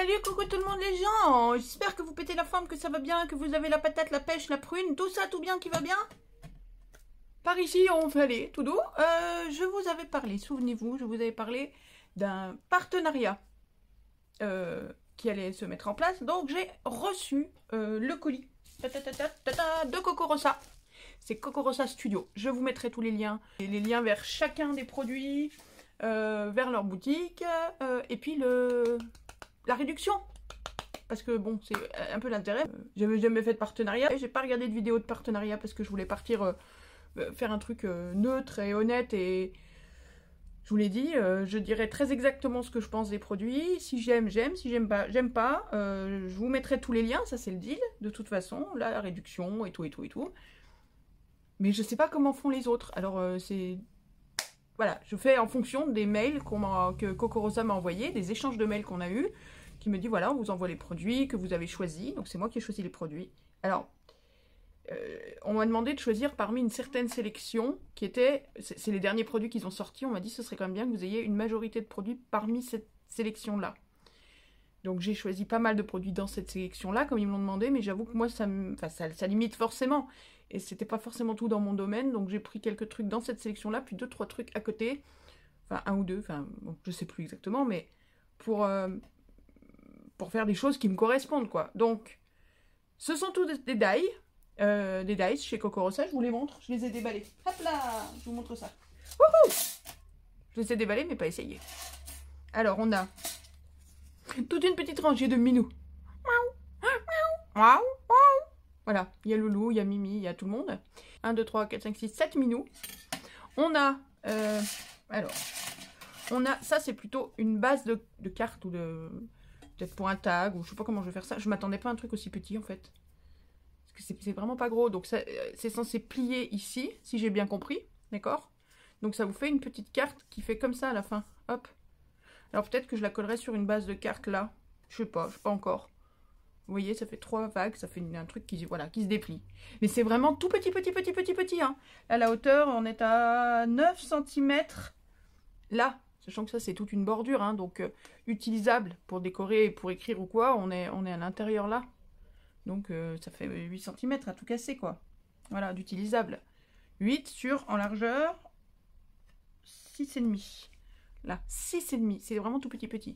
Salut, coucou tout le monde les gens. J'espère que vous pétez la forme, que ça va bien, que vous avez la patate, la pêche, la prune, tout ça, tout bien, qui va bien. Par ici, on va aller tout doux. Je vous avais parlé, souvenez-vous, je vous avais parlé d'un partenariat qui allait se mettre en place. Donc j'ai reçu le colis de Cocorosa. C'est Cocorosa Studio. Je vous mettrai tous les liens vers chacun des produits, vers leur boutique, et puis la réduction. Parce que bon, c'est un peu l'intérêt. J'avais jamais fait de partenariat et j'ai pas regardé de vidéo de partenariat parce que je voulais partir faire un truc neutre et honnête, et je vous l'ai dit, je dirai très exactement ce que je pense des produits. Si j'aime, j'aime. Si j'aime pas, j'aime pas. Je vous mettrai tous les liens, ça c'est le deal, de toute façon. Là, la réduction et tout et tout et tout. Mais je sais pas comment font les autres. Alors c'est... Voilà, je fais en fonction des mails que Cocorosa m'a envoyés, des échanges de mails qu'on a eu, qui me dit voilà, on vous envoie les produits que vous avez choisis. Donc c'est moi qui ai choisi les produits. Alors, on m'a demandé de choisir parmi une certaine sélection qui était... C'est les derniers produits qu'ils ont sortis. On m'a dit ce serait quand même bien que vous ayez une majorité de produits parmi cette sélection-là. Donc j'ai choisi pas mal de produits dans cette sélection-là, comme ils me l'ont demandé, mais j'avoue que moi, ça limite forcément. Et c'était pas forcément tout dans mon domaine, donc j'ai pris quelques trucs dans cette sélection-là, puis 2-3 trucs à côté. Enfin, un ou deux, enfin, bon, je sais plus exactement, mais pour faire des choses qui me correspondent, quoi. Donc, ce sont tous des dies chez Cocorosa, je vous les montre, je les ai déballés. Hop là, je vous montre ça. Wouhou! Je les ai déballés, mais pas essayés. Alors, on a toute une petite rangée de minous. Waouh! Voilà, il y a Loulou, il y a Mimi, il y a tout le monde. 1, 2, 3, 4, 5, 6, 7 minous. On a... ça c'est plutôt une base de cartes ou de... Peut-être pour un tag, ou je sais pas comment je vais faire ça. Je m'attendais pas à un truc aussi petit en fait. Parce que c'est vraiment pas gros. Donc c'est censé plier ici, si j'ai bien compris. D'accord? Donc ça vous fait une petite carte qui fait comme ça à la fin. Hop. Alors peut-être que je la collerai sur une base de cartes là. Je sais pas encore. Vous voyez, ça fait 3 vagues, ça fait un truc qui se déplie. Mais c'est vraiment tout petit. Hein. À la hauteur, on est à 9 cm. Là, sachant que ça, c'est toute une bordure. Hein, donc, utilisable pour décorer, pour écrire ou quoi. On est à l'intérieur là. Donc, ça fait 8 cm à tout casser, quoi. Voilà, d'utilisable. 8 en largeur, 6,5. Là, 6,5. C'est vraiment tout petit.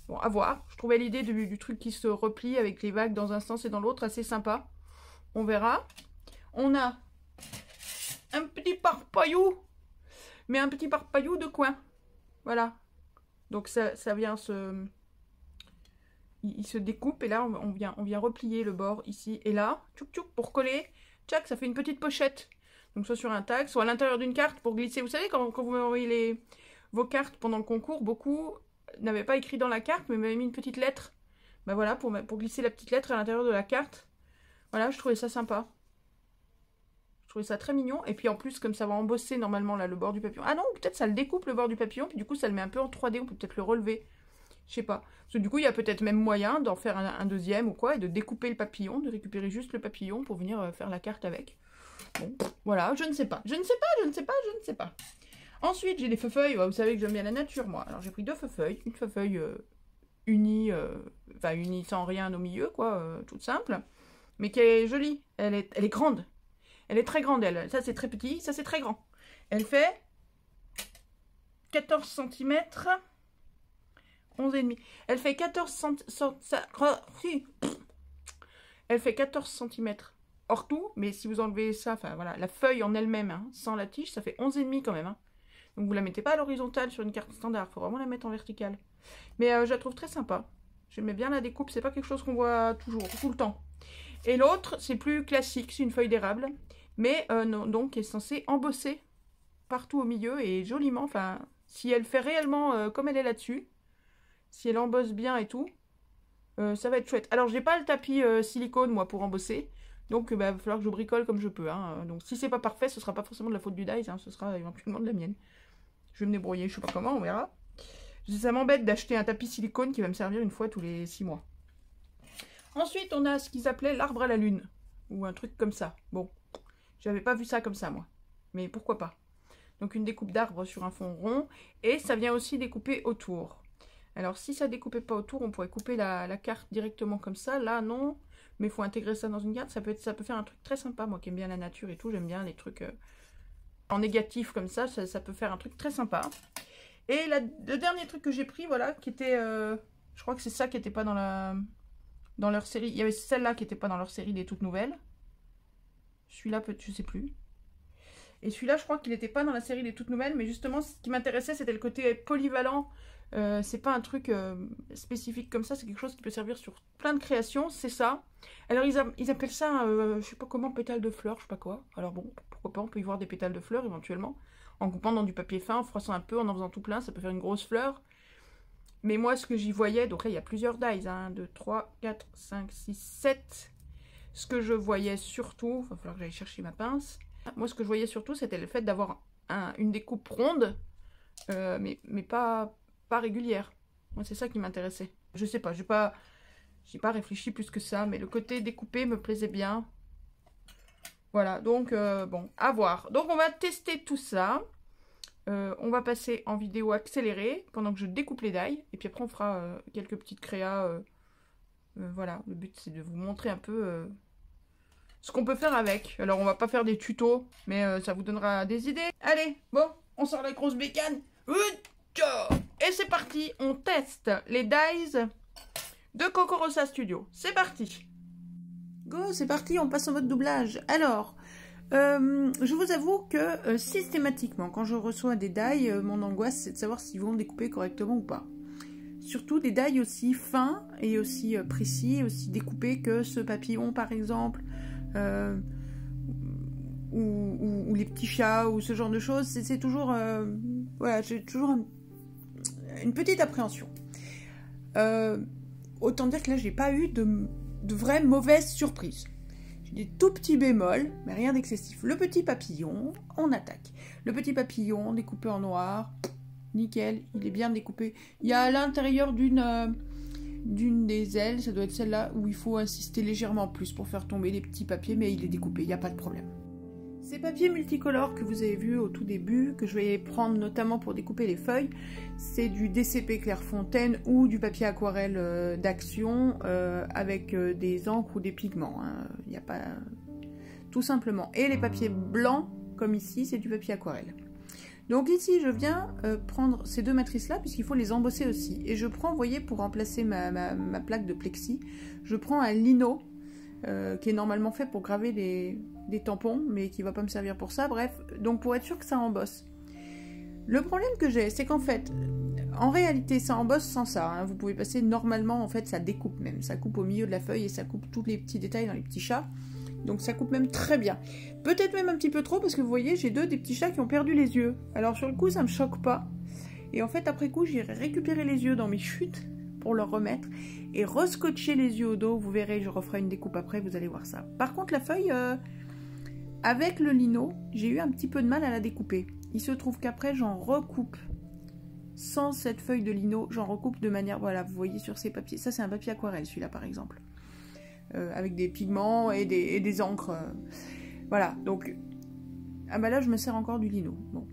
Bon, à voir. Je trouvais l'idée du truc qui se replie avec les vagues dans un sens et dans l'autre assez sympa. On verra. On a un petit parpaillou. Mais un petit parpaillou de coin. Voilà. Donc ça vient se... Il se découpe et là, on vient replier le bord ici et là. Tchouk tchouk pour coller. Tchac, ça fait une petite pochette. Donc soit sur un tag, soit à l'intérieur d'une carte pour glisser. Vous savez, quand vous m'envoyez vos cartes pendant le concours, beaucoup n'avaient pas écrit dans la carte, mais m'avaient mis une petite lettre. Ben voilà, pour glisser la petite lettre à l'intérieur de la carte. Voilà, je trouvais ça sympa. Je trouvais ça très mignon. Et puis en plus, comme ça va embosser normalement là le bord du papillon. Ah non, peut-être ça le découpe le bord du papillon, puis du coup ça le met un peu en 3D, on peut peut-être le relever. Je sais pas. Parce que du coup, il y a peut-être même moyen d'en faire un deuxième ou quoi, et de découper le papillon, de récupérer juste le papillon pour venir faire la carte avec. Bon, voilà, je ne sais pas. Je ne sais pas. Ensuite, j'ai des feuilles. Vous savez que j'aime bien la nature, moi. Alors, j'ai pris 2 feuilles. Une feuille unie, unie sans rien au milieu, quoi, toute simple. Mais qui est jolie. Elle est grande. Elle est très grande, elle. Ça, c'est très petit. Ça, c'est très grand. Elle fait 14 cm. 11,5. Elle fait 14 cm. Elle fait 14 cm. Hors tout, mais si vous enlevez ça, enfin voilà, la feuille en elle-même, hein, sans la tige, ça fait 11,5 quand même. Hein. Donc vous la mettez pas à l'horizontale sur une carte standard, il faut vraiment la mettre en verticale. Mais je la trouve très sympa. J'aimais bien la découpe, c'est pas quelque chose qu'on voit toujours, tout le temps. Et l'autre, c'est plus classique, c'est une feuille d'érable, mais non, donc est censée embosser partout au milieu et joliment, enfin, si elle fait réellement comme elle est là-dessus, si elle embosse bien et tout, ça va être chouette. Alors j'ai pas le tapis silicone moi pour embosser. Donc, il va falloir que je bricole comme je peux. Hein. Donc, si c'est pas parfait, ce sera pas forcément de la faute du dies. Hein. Ce sera éventuellement de la mienne. Je vais me débrouiller, je sais pas comment, on verra. Ça m'embête d'acheter un tapis silicone qui va me servir une fois tous les 6 mois. Ensuite, on a ce qu'ils appelaient l'arbre à la lune. Ou un truc comme ça. Bon, j'avais pas vu ça comme ça, moi. Mais pourquoi pas. Donc, une découpe d'arbre sur un fond rond. Et ça vient aussi découper autour. Alors, si ça découpait pas autour, on pourrait couper la carte directement comme ça. Là, non. Mais il faut intégrer ça dans une carte. Ça peut faire un truc très sympa. Moi qui aime bien la nature et tout, j'aime bien les trucs en négatif comme ça. Ça peut faire un truc très sympa. Et le dernier truc que j'ai pris, voilà, qui était... je crois que c'est ça qui n'était pas dans leur série. Il y avait celle-là qui n'était pas dans leur série des toutes nouvelles. Celui-là, je sais plus. Et celui-là, je crois qu'il n'était pas dans la série des toutes nouvelles. Mais justement, ce qui m'intéressait, c'était le côté polyvalent. C'est pas un truc spécifique comme ça. C'est quelque chose qui peut servir sur plein de créations. C'est ça. Alors, ils appellent ça, je sais pas comment, pétales de fleurs, je sais pas quoi. Alors bon, pourquoi pas, on peut y voir des pétales de fleurs éventuellement. En coupant dans du papier fin, en froissant un peu, en faisant tout plein. Ça peut faire une grosse fleur. Mais moi, ce que j'y voyais, donc là, il y a plusieurs dies. 1, 2, 3, 4, 5, 6, 7. Ce que je voyais surtout, il va falloir que j'aille chercher ma pince. Moi, ce que je voyais surtout, c'était le fait d'avoir une découpe ronde, mais pas régulière. Moi, c'est ça qui m'intéressait. Je sais pas, j'ai pas réfléchi plus que ça, mais le côté découpé me plaisait bien. Voilà, donc, bon, à voir. Donc, on va tester tout ça. On va passer en vidéo accélérée pendant que je découpe les die. Et puis après, on fera quelques petites créas. Voilà, le but, c'est de vous montrer un peu ce qu'on peut faire avec. Alors, on va pas faire des tutos, mais ça vous donnera des idées. Allez, bon, on sort la grosse bécane. Et c'est parti, on teste les dies de Cocorosa Studio. C'est parti. Go, c'est parti, on passe en mode doublage. Alors, je vous avoue que systématiquement, quand je reçois des dies, mon angoisse, c'est de savoir s'ils vont découper correctement ou pas. Surtout des dies aussi fins et aussi précis, aussi découpés que ce papillon, par exemple, ou les petits chats, ou ce genre de choses. C'est toujours... voilà, j'ai toujours une petite appréhension. Autant dire que là, j'ai pas eu de vraies mauvaises surprises. J'ai des tout petits bémols, mais rien d'excessif. Le petit papillon, on attaque. Le petit papillon découpé en noir, nickel, il est bien découpé. Il y a à l'intérieur d'une des ailes, ça doit être celle-là, où il faut insister légèrement plus pour faire tomber les petits papiers, mais il est découpé, il n'y a pas de problème. Ces papiers multicolores que vous avez vus au tout début, que je vais prendre notamment pour découper les feuilles, c'est du DCP Clairefontaine ou du papier aquarelle d'Action avec des encres ou des pigments. Il n'y a pas... Tout simplement. Et les papiers blancs, comme ici, c'est du papier aquarelle. Donc ici, je viens prendre ces deux matrices-là, puisqu'il faut les embosser aussi. Et je prends, vous voyez, pour remplacer ma plaque de plexi, je prends un lino, qui est normalement fait pour graver des tampons, mais qui va pas me servir pour ça, bref. Donc pour être sûr que ça embosse. Le problème que j'ai, c'est qu'en fait, en réalité, ça embosse sans ça. Vous pouvez passer normalement, en fait, ça découpe même. Ça coupe au milieu de la feuille et ça coupe tous les petits détails dans les petits chats. Donc ça coupe même très bien. Peut-être même un petit peu trop, parce que vous voyez, j'ai des petits chats qui ont perdu les yeux. Alors sur le coup, ça me choque pas. Et en fait, après coup, j'irai récupérer les yeux dans mes chutes pour leur remettre et rescotcher les yeux au dos. Vous verrez, je referai une découpe après, vous allez voir ça. Par contre, la feuille, avec le lino, j'ai eu un petit peu de mal à la découper. Il se trouve qu'après, j'en recoupe. Sans cette feuille de lino, j'en recoupe de manière... Voilà, vous voyez sur ces papiers. Ça, c'est un papier aquarelle, celui-là, par exemple. Avec des pigments et des encres. Voilà, donc... Ah bah là, je me sers encore du lino. Bon.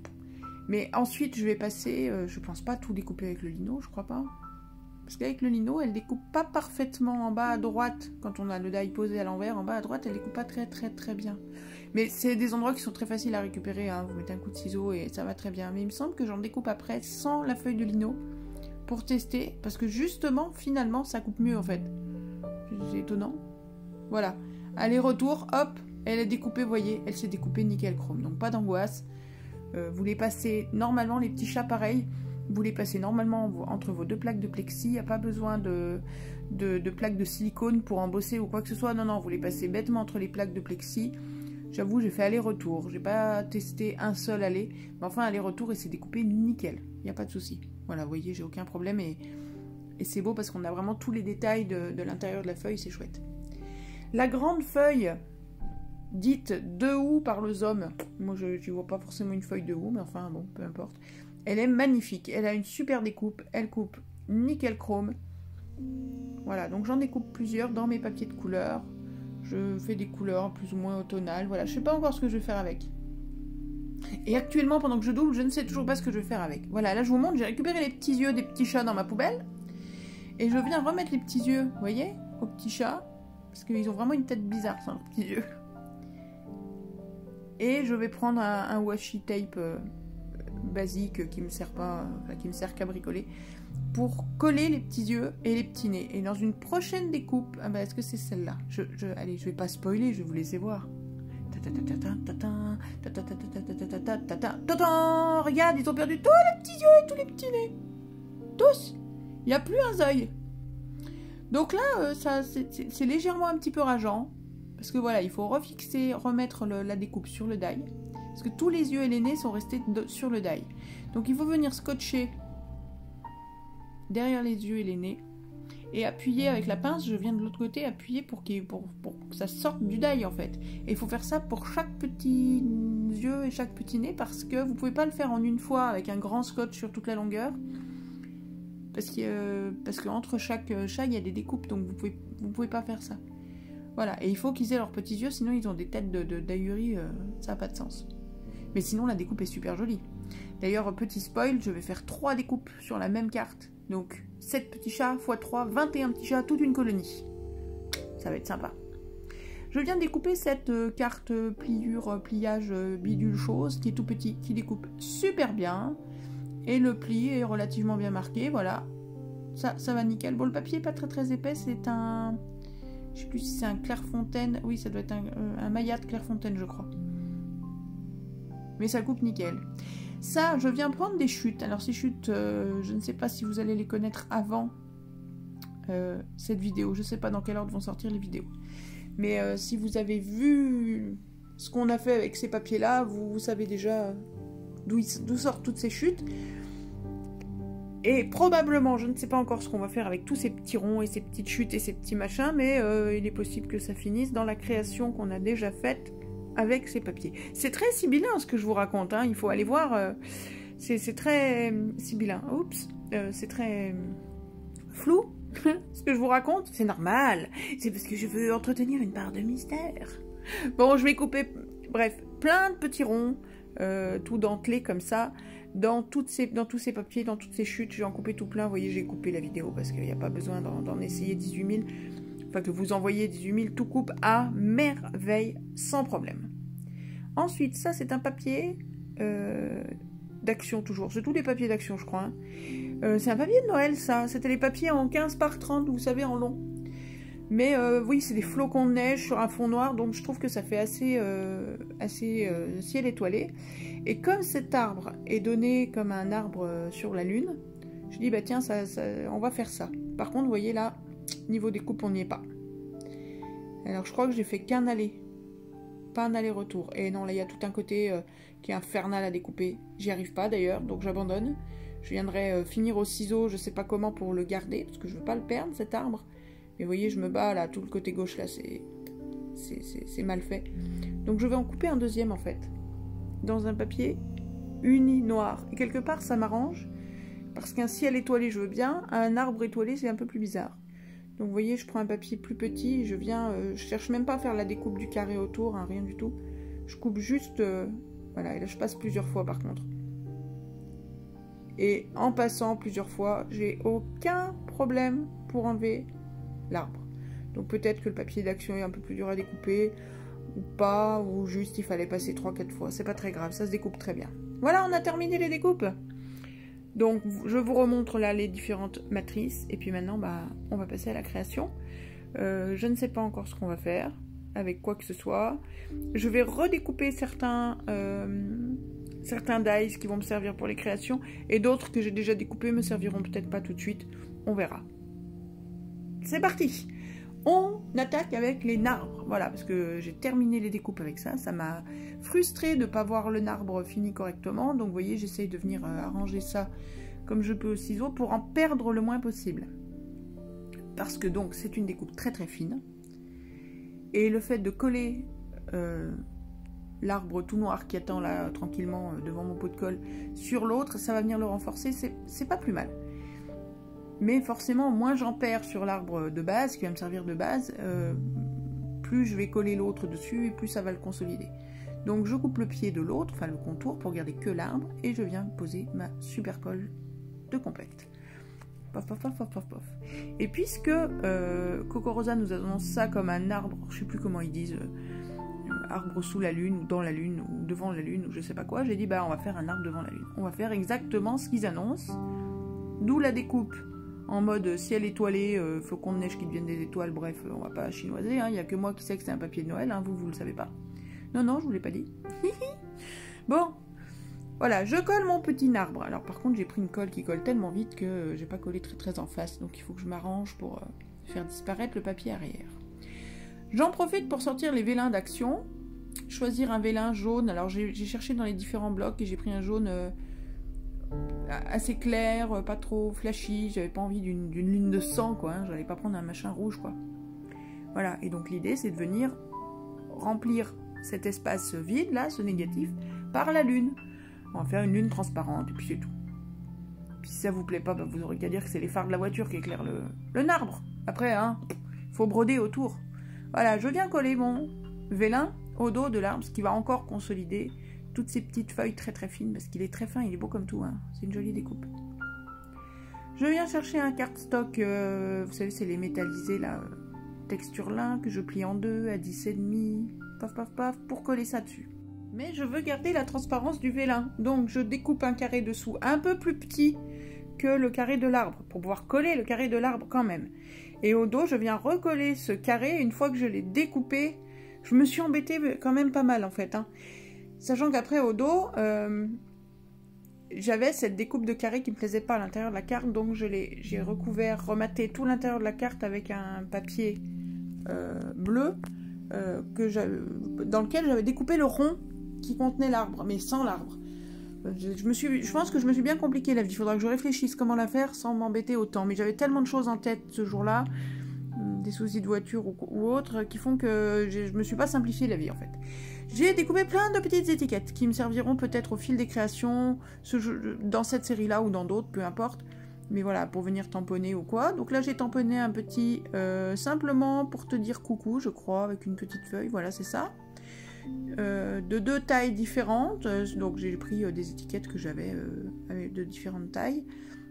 Mais ensuite, je vais passer... je pense pas tout découper avec le lino, je crois pas. Parce qu'avec le lino, elle découpe pas parfaitement en bas à droite. Quand on a le die posé à l'envers, en bas à droite, elle découpe pas très bien. Mais c'est des endroits qui sont très faciles à récupérer. Vous mettez un coup de ciseau et ça va très bien. Mais il me semble que j'en découpe après sans la feuille de lino pour tester. Parce que justement, finalement, ça coupe mieux en fait. C'est étonnant. Voilà. Aller-retour, hop, elle est découpée, vous voyez. Elle s'est découpée nickel chrome. Donc pas d'angoisse. Vous les passez normalement, les petits chats pareils. Vous les passez normalement entre vos deux plaques de plexi. Il n'y a pas besoin de plaques de silicone pour embosser ou quoi que ce soit. Non, vous les passez bêtement entre les plaques de plexi. J'avoue, j'ai fait aller-retour. J'ai pas testé un seul aller. Mais enfin, aller-retour et c'est découpé nickel. Il n'y a pas de souci. Voilà, vous voyez, j'ai aucun problème. Et c'est beau parce qu'on a vraiment tous les détails de l'intérieur de la feuille. C'est chouette. La grande feuille, dite de houx par le Zom. Moi, je ne vois pas forcément une feuille de houx. Mais enfin, bon, peu importe. Elle est magnifique, elle a une super découpe, elle coupe nickel chrome. Voilà, donc j'en découpe plusieurs dans mes papiers de couleur. Je fais des couleurs plus ou moins automnales, voilà, je sais pas encore ce que je vais faire avec. Et actuellement, pendant que je double, je ne sais toujours pas ce que je vais faire avec. Voilà, là je vous montre, j'ai récupéré les petits yeux des petits chats dans ma poubelle. Et je viens remettre les petits yeux, vous voyez, aux petits chats. Parce qu'ils ont vraiment une tête bizarre, ces petits yeux. Et je vais prendre un washi tape basique qui me sert pas, enfin, qui me sert qu'à bricoler, pour coller les petits yeux et les petits nez. Et dans une prochaine découpe, ah bah, est-ce que c'est celle-là? Allez, je vais pas spoiler, je vais vous laisser voir. Regarde, ils ont perdu tous les petits yeux et tous les petits nez. Tous. Il n'y a plus un œil. Donc là, c'est légèrement un petit peu rageant. Parce que voilà, il faut refixer, remettre la découpe sur le die. Parce que tous les yeux et les nez sont restés sur le die. Donc il faut venir scotcher derrière les yeux et les nez. Et appuyer avec la pince, je viens de l'autre côté, appuyer pour que ça sorte du die en fait. Et il faut faire ça pour chaque petit yeux et chaque petit nez. Parce que vous ne pouvez pas le faire en une fois avec un grand scotch sur toute la longueur. Parce qu'entre chaque chat, il y a des découpes. Donc vous pouvez pas faire ça. Voilà, et il faut qu'ils aient leurs petits yeux, sinon ils ont des têtes d'ahurie, ça n'a pas de sens. Mais sinon la découpe est super jolie. D'ailleurs, petit spoil, je vais faire 3 découpes sur la même carte. Donc 7 petits chats x 3, 21 petits chats, toute une colonie. Ça va être sympa. Je viens de découper cette carte pliage bidule chose, qui est tout petit, qui découpe super bien. Et le pli est relativement bien marqué, voilà. Ça va nickel. Bon, le papier n'est pas très épais, c'est un... Je sais plus si c'est un Clairefontaine. Oui, ça doit être un Maillat Clairefontaine, je crois. Mais ça coupe nickel. Ça, je viens prendre des chutes. Alors ces chutes, je ne sais pas si vous allez les connaître avant cette vidéo. Je ne sais pas dans quelle ordre vont sortir les vidéos. Mais si vous avez vu ce qu'on a fait avec ces papiers-là, vous savez déjà d'où sortent toutes ces chutes. Et probablement, je ne sais pas encore ce qu'on va faire avec tous ces petits ronds et ces petites chutes et ces petits machins, mais il est possible que ça finisse dans la création qu'on a déjà faite avec ces papiers. C'est très sibyllin ce que je vous raconte, hein. Il faut aller voir, c'est très sibyllin. Oups, c'est très flou ce que je vous raconte. C'est normal, c'est parce que je veux entretenir une part de mystère. Bon, je vais couper, bref, plein de petits ronds, tout dentelés comme ça. Dans tous ces papiers, dans toutes ces chutes, j'ai en coupé tout plein. Vous voyez, j'ai coupé la vidéo parce qu'il n'y a pas besoin d'en essayer 18 000. Enfin, que vous envoyez 18 000, tout coupe à merveille, sans problème. Ensuite, ça, c'est un papier d'action toujours. C'est tous les papiers d'action, je crois. Hein. C'est un papier de Noël, ça. C'était les papiers en 15 par 30, vous savez, en long. Mais oui, c'est des flocons de neige sur un fond noir, donc je trouve que ça fait assez ciel étoilé. Et comme cet arbre est donné comme un arbre sur la lune, je dis bah tiens, on va faire ça. Par contre, vous voyez là, niveau découpe, on n'y est pas. Alors je crois que j'ai fait qu'un aller, pas un aller-retour. Et non, là il y a tout un côté qui est infernal à découper. J'y arrive pas d'ailleurs, donc j'abandonne. Je viendrai finir au ciseau, je sais pas comment pour le garder, parce que je veux pas le perdre cet arbre. Mais vous voyez, je me bats là, tout le côté gauche là, c'est mal fait. Donc je vais en couper un deuxième en fait. Dans un papier uni noir. Et quelque part, ça m'arrange. Parce qu'un ciel étoilé, je veux bien. Un arbre étoilé, c'est un peu plus bizarre. Donc vous voyez, je prends un papier plus petit. Je viens, je cherche même pas à faire la découpe du carré autour, hein, rien du tout. Je coupe juste... voilà, et là je passe plusieurs fois par contre. Et en passant plusieurs fois, j'ai aucun problème pour enlever l'arbre. Donc peut-être que le papier d'action est un peu plus dur à découper, ou pas, ou juste il fallait passer 3-4 fois. C'est pas très grave, ça se découpe très bien. Voilà, on a terminé les découpes. Donc je vous remontre là les différentes matrices, et puis maintenant bah, on va passer à la création. Je ne sais pas encore ce qu'on va faire, avec quoi que ce soit. Je vais redécouper certains dies qui vont me servir pour les créations, et d'autres que j'ai déjà découpés me serviront peut-être pas tout de suite, on verra. C'est parti! On attaque avec les narbres, voilà, parce que j'ai terminé les découpes avec ça. Ça m'a frustré de ne pas voir le narbre fini correctement. Donc vous voyez, j'essaye de venir arranger ça comme je peux au ciseau pour en perdre le moins possible. Parce que donc c'est une découpe très très fine. Et le fait de coller l'arbre tout noir qui attend là tranquillement devant mon pot de colle sur l'autre, ça va venir le renforcer, c'est pas plus mal. Mais forcément, moins j'en perds sur l'arbre de base, qui va me servir de base, plus je vais coller l'autre dessus et plus ça va le consolider. Donc je coupe le pied de l'autre, enfin le contour, pour garder que l'arbre, et je viens poser ma super colle de compacte. Pof, pof, pof, pof, pof, pof. Et puisque Coco Rosa nous annonce ça comme un arbre, je sais plus comment ils disent, arbre sous la lune, ou dans la lune, ou devant la lune, ou je sais pas quoi, j'ai dit bah on va faire un arbre devant la lune. On va faire exactement ce qu'ils annoncent, d'où la découpe en mode ciel étoilé, flocons de neige qui deviennent des étoiles, bref, on va pas chinoiser, il n'y a que moi qui sais que c'est un papier de Noël, hein, vous le savez pas. Non, non, je vous l'ai pas dit. Bon, voilà, je colle mon petit arbre. Alors par contre, j'ai pris une colle qui colle tellement vite que j'ai pas collé très en face, donc il faut que je m'arrange pour faire disparaître le papier arrière. J'en profite pour sortir les vélins d'action, choisir un vélin jaune. Alors j'ai cherché dans les différents blocs et j'ai pris un jaune assez clair, pas trop flashy, j'avais pas envie d'une lune de sang, quoi, hein. J'allais pas prendre un machin rouge, quoi. Voilà, et donc l'idée c'est de venir remplir cet espace vide, là, ce négatif, par la lune. On va faire une lune transparente, et puis c'est tout. Puis si ça vous plaît pas, bah, vous aurez qu'à dire que c'est les phares de la voiture qui éclairent le arbre. Après, hein, faut broder autour. Voilà, je viens coller mon vélin au dos de l'arbre, ce qui va encore consolider toutes ces petites feuilles très fines, parce qu'il est très fin, il est beau comme tout, hein. C'est une jolie découpe. Je viens chercher un cardstock, vous savez, c'est les métallisés, là, texture lin, que je plie en deux, à 10,5, paf paf paf, pour coller ça dessus. Mais je veux garder la transparence du vélin, donc je découpe un carré dessous un peu plus petit que le carré de l'arbre, pour pouvoir coller le carré de l'arbre quand même. Et au dos, je viens recoller ce carré, une fois que je l'ai découpé, je me suis embêtée quand même pas mal en fait, hein. Sachant qu'après au dos, j'avais cette découpe de carré qui me plaisait pas à l'intérieur de la carte, donc j'ai recouvert, rematé tout l'intérieur de la carte avec un papier bleu dans lequel j'avais découpé le rond qui contenait l'arbre, mais sans l'arbre. Je pense que je me suis bien compliqué la vie. Il faudra que je réfléchisse comment la faire sans m'embêter autant. Mais j'avais tellement de choses en tête ce jour-là, des soucis de voiture ou autres, qui font que je me suis pas simplifié la vie en fait. J'ai découpé plein de petites étiquettes qui me serviront peut-être au fil des créations, dans cette série-là ou dans d'autres, peu importe. Mais voilà, pour venir tamponner ou quoi. Donc là, j'ai tamponné un petit, simplement pour te dire coucou, je crois, avec une petite feuille. Voilà, c'est ça. De 2 tailles différentes. Donc j'ai pris des étiquettes que j'avais de différentes tailles.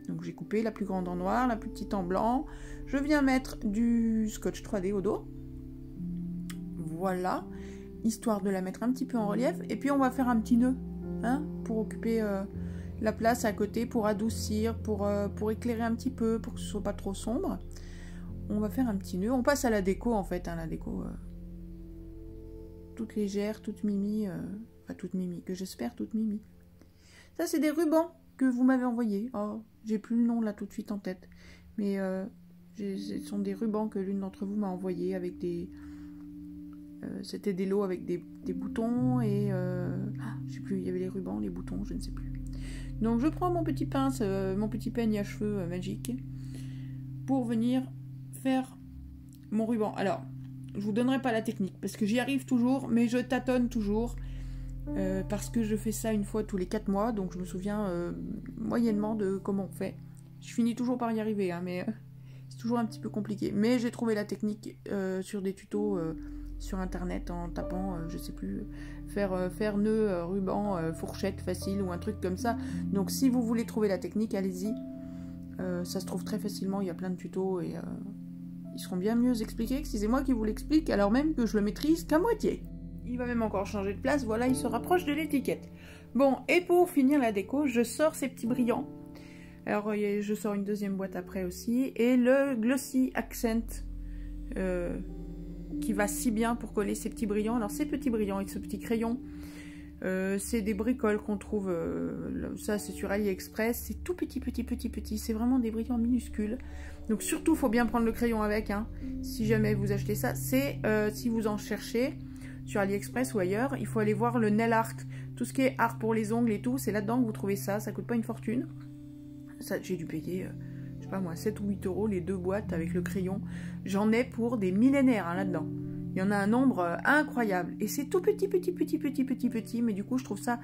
Donc j'ai coupé la plus grande en noir, la plus petite en blanc. Je viens mettre du scotch 3D au dos. Voilà. Histoire de la mettre un petit peu en relief. Et puis on va faire un petit nœud, hein, pour occuper la place à côté, pour adoucir, pour éclairer un petit peu, pour que ce soit pas trop sombre. On va faire un petit nœud. On passe à la déco en fait, hein, la déco toute légère, toute mimi, enfin toute mimi, que j'espère toute mimi. Ça c'est des rubans que vous m'avez envoyés. Oh, j'ai plus le nom là tout de suite en tête, mais ce sont des rubans que l'une d'entre vous m'a envoyé avec des c'était des lots avec des boutons et je sais plus, il y avait les rubans, les boutons, je ne sais plus. Donc je prends mon petit pince, mon petit peigne à cheveux magique pour venir faire mon ruban. Alors, je vous donnerai pas la technique parce que j'y arrive toujours, mais je tâtonne toujours parce que je fais ça une fois tous les 4 mois, donc je me souviens moyennement de comment on fait. Je finis toujours par y arriver, hein, mais c'est toujours un petit peu compliqué. Mais j'ai trouvé la technique sur des tutos sur internet en tapant, je sais plus, faire nœud, ruban, fourchette facile ou un truc comme ça. Donc si vous voulez trouver la technique, allez-y. Ça se trouve très facilement, il y a plein de tutos et ils seront bien mieux expliqués que si c'est moi qui vous l'explique, alors même que je le maîtrise qu'à moitié. Il va même encore changer de place, voilà, il se rapproche de l'étiquette. Bon, et pour finir la déco, je sors ces petits brillants. Alors, je sors une deuxième boîte après aussi. Et le Glossy Accent, qui va si bien pour coller ces petits brillants. Alors, ces petits brillants avec ce petit crayon, c'est des bricoles qu'on trouve, ça c'est sur AliExpress. C'est tout petit, c'est vraiment des brillants minuscules. Donc surtout, il faut bien prendre le crayon avec, hein, si jamais vous achetez ça. C'est, si vous en cherchez sur AliExpress ou ailleurs, il faut aller voir le nail art. Tout ce qui est art pour les ongles et tout, c'est là-dedans que vous trouvez ça. Ça coûte pas une fortune. Ça, j'ai dû payer, je sais pas moi, 7 ou 8 € les 2 boîtes avec le crayon. J'en ai pour des millénaires, hein, là-dedans. Il y en a un nombre incroyable. Et c'est tout petit, mais du coup, je trouve ça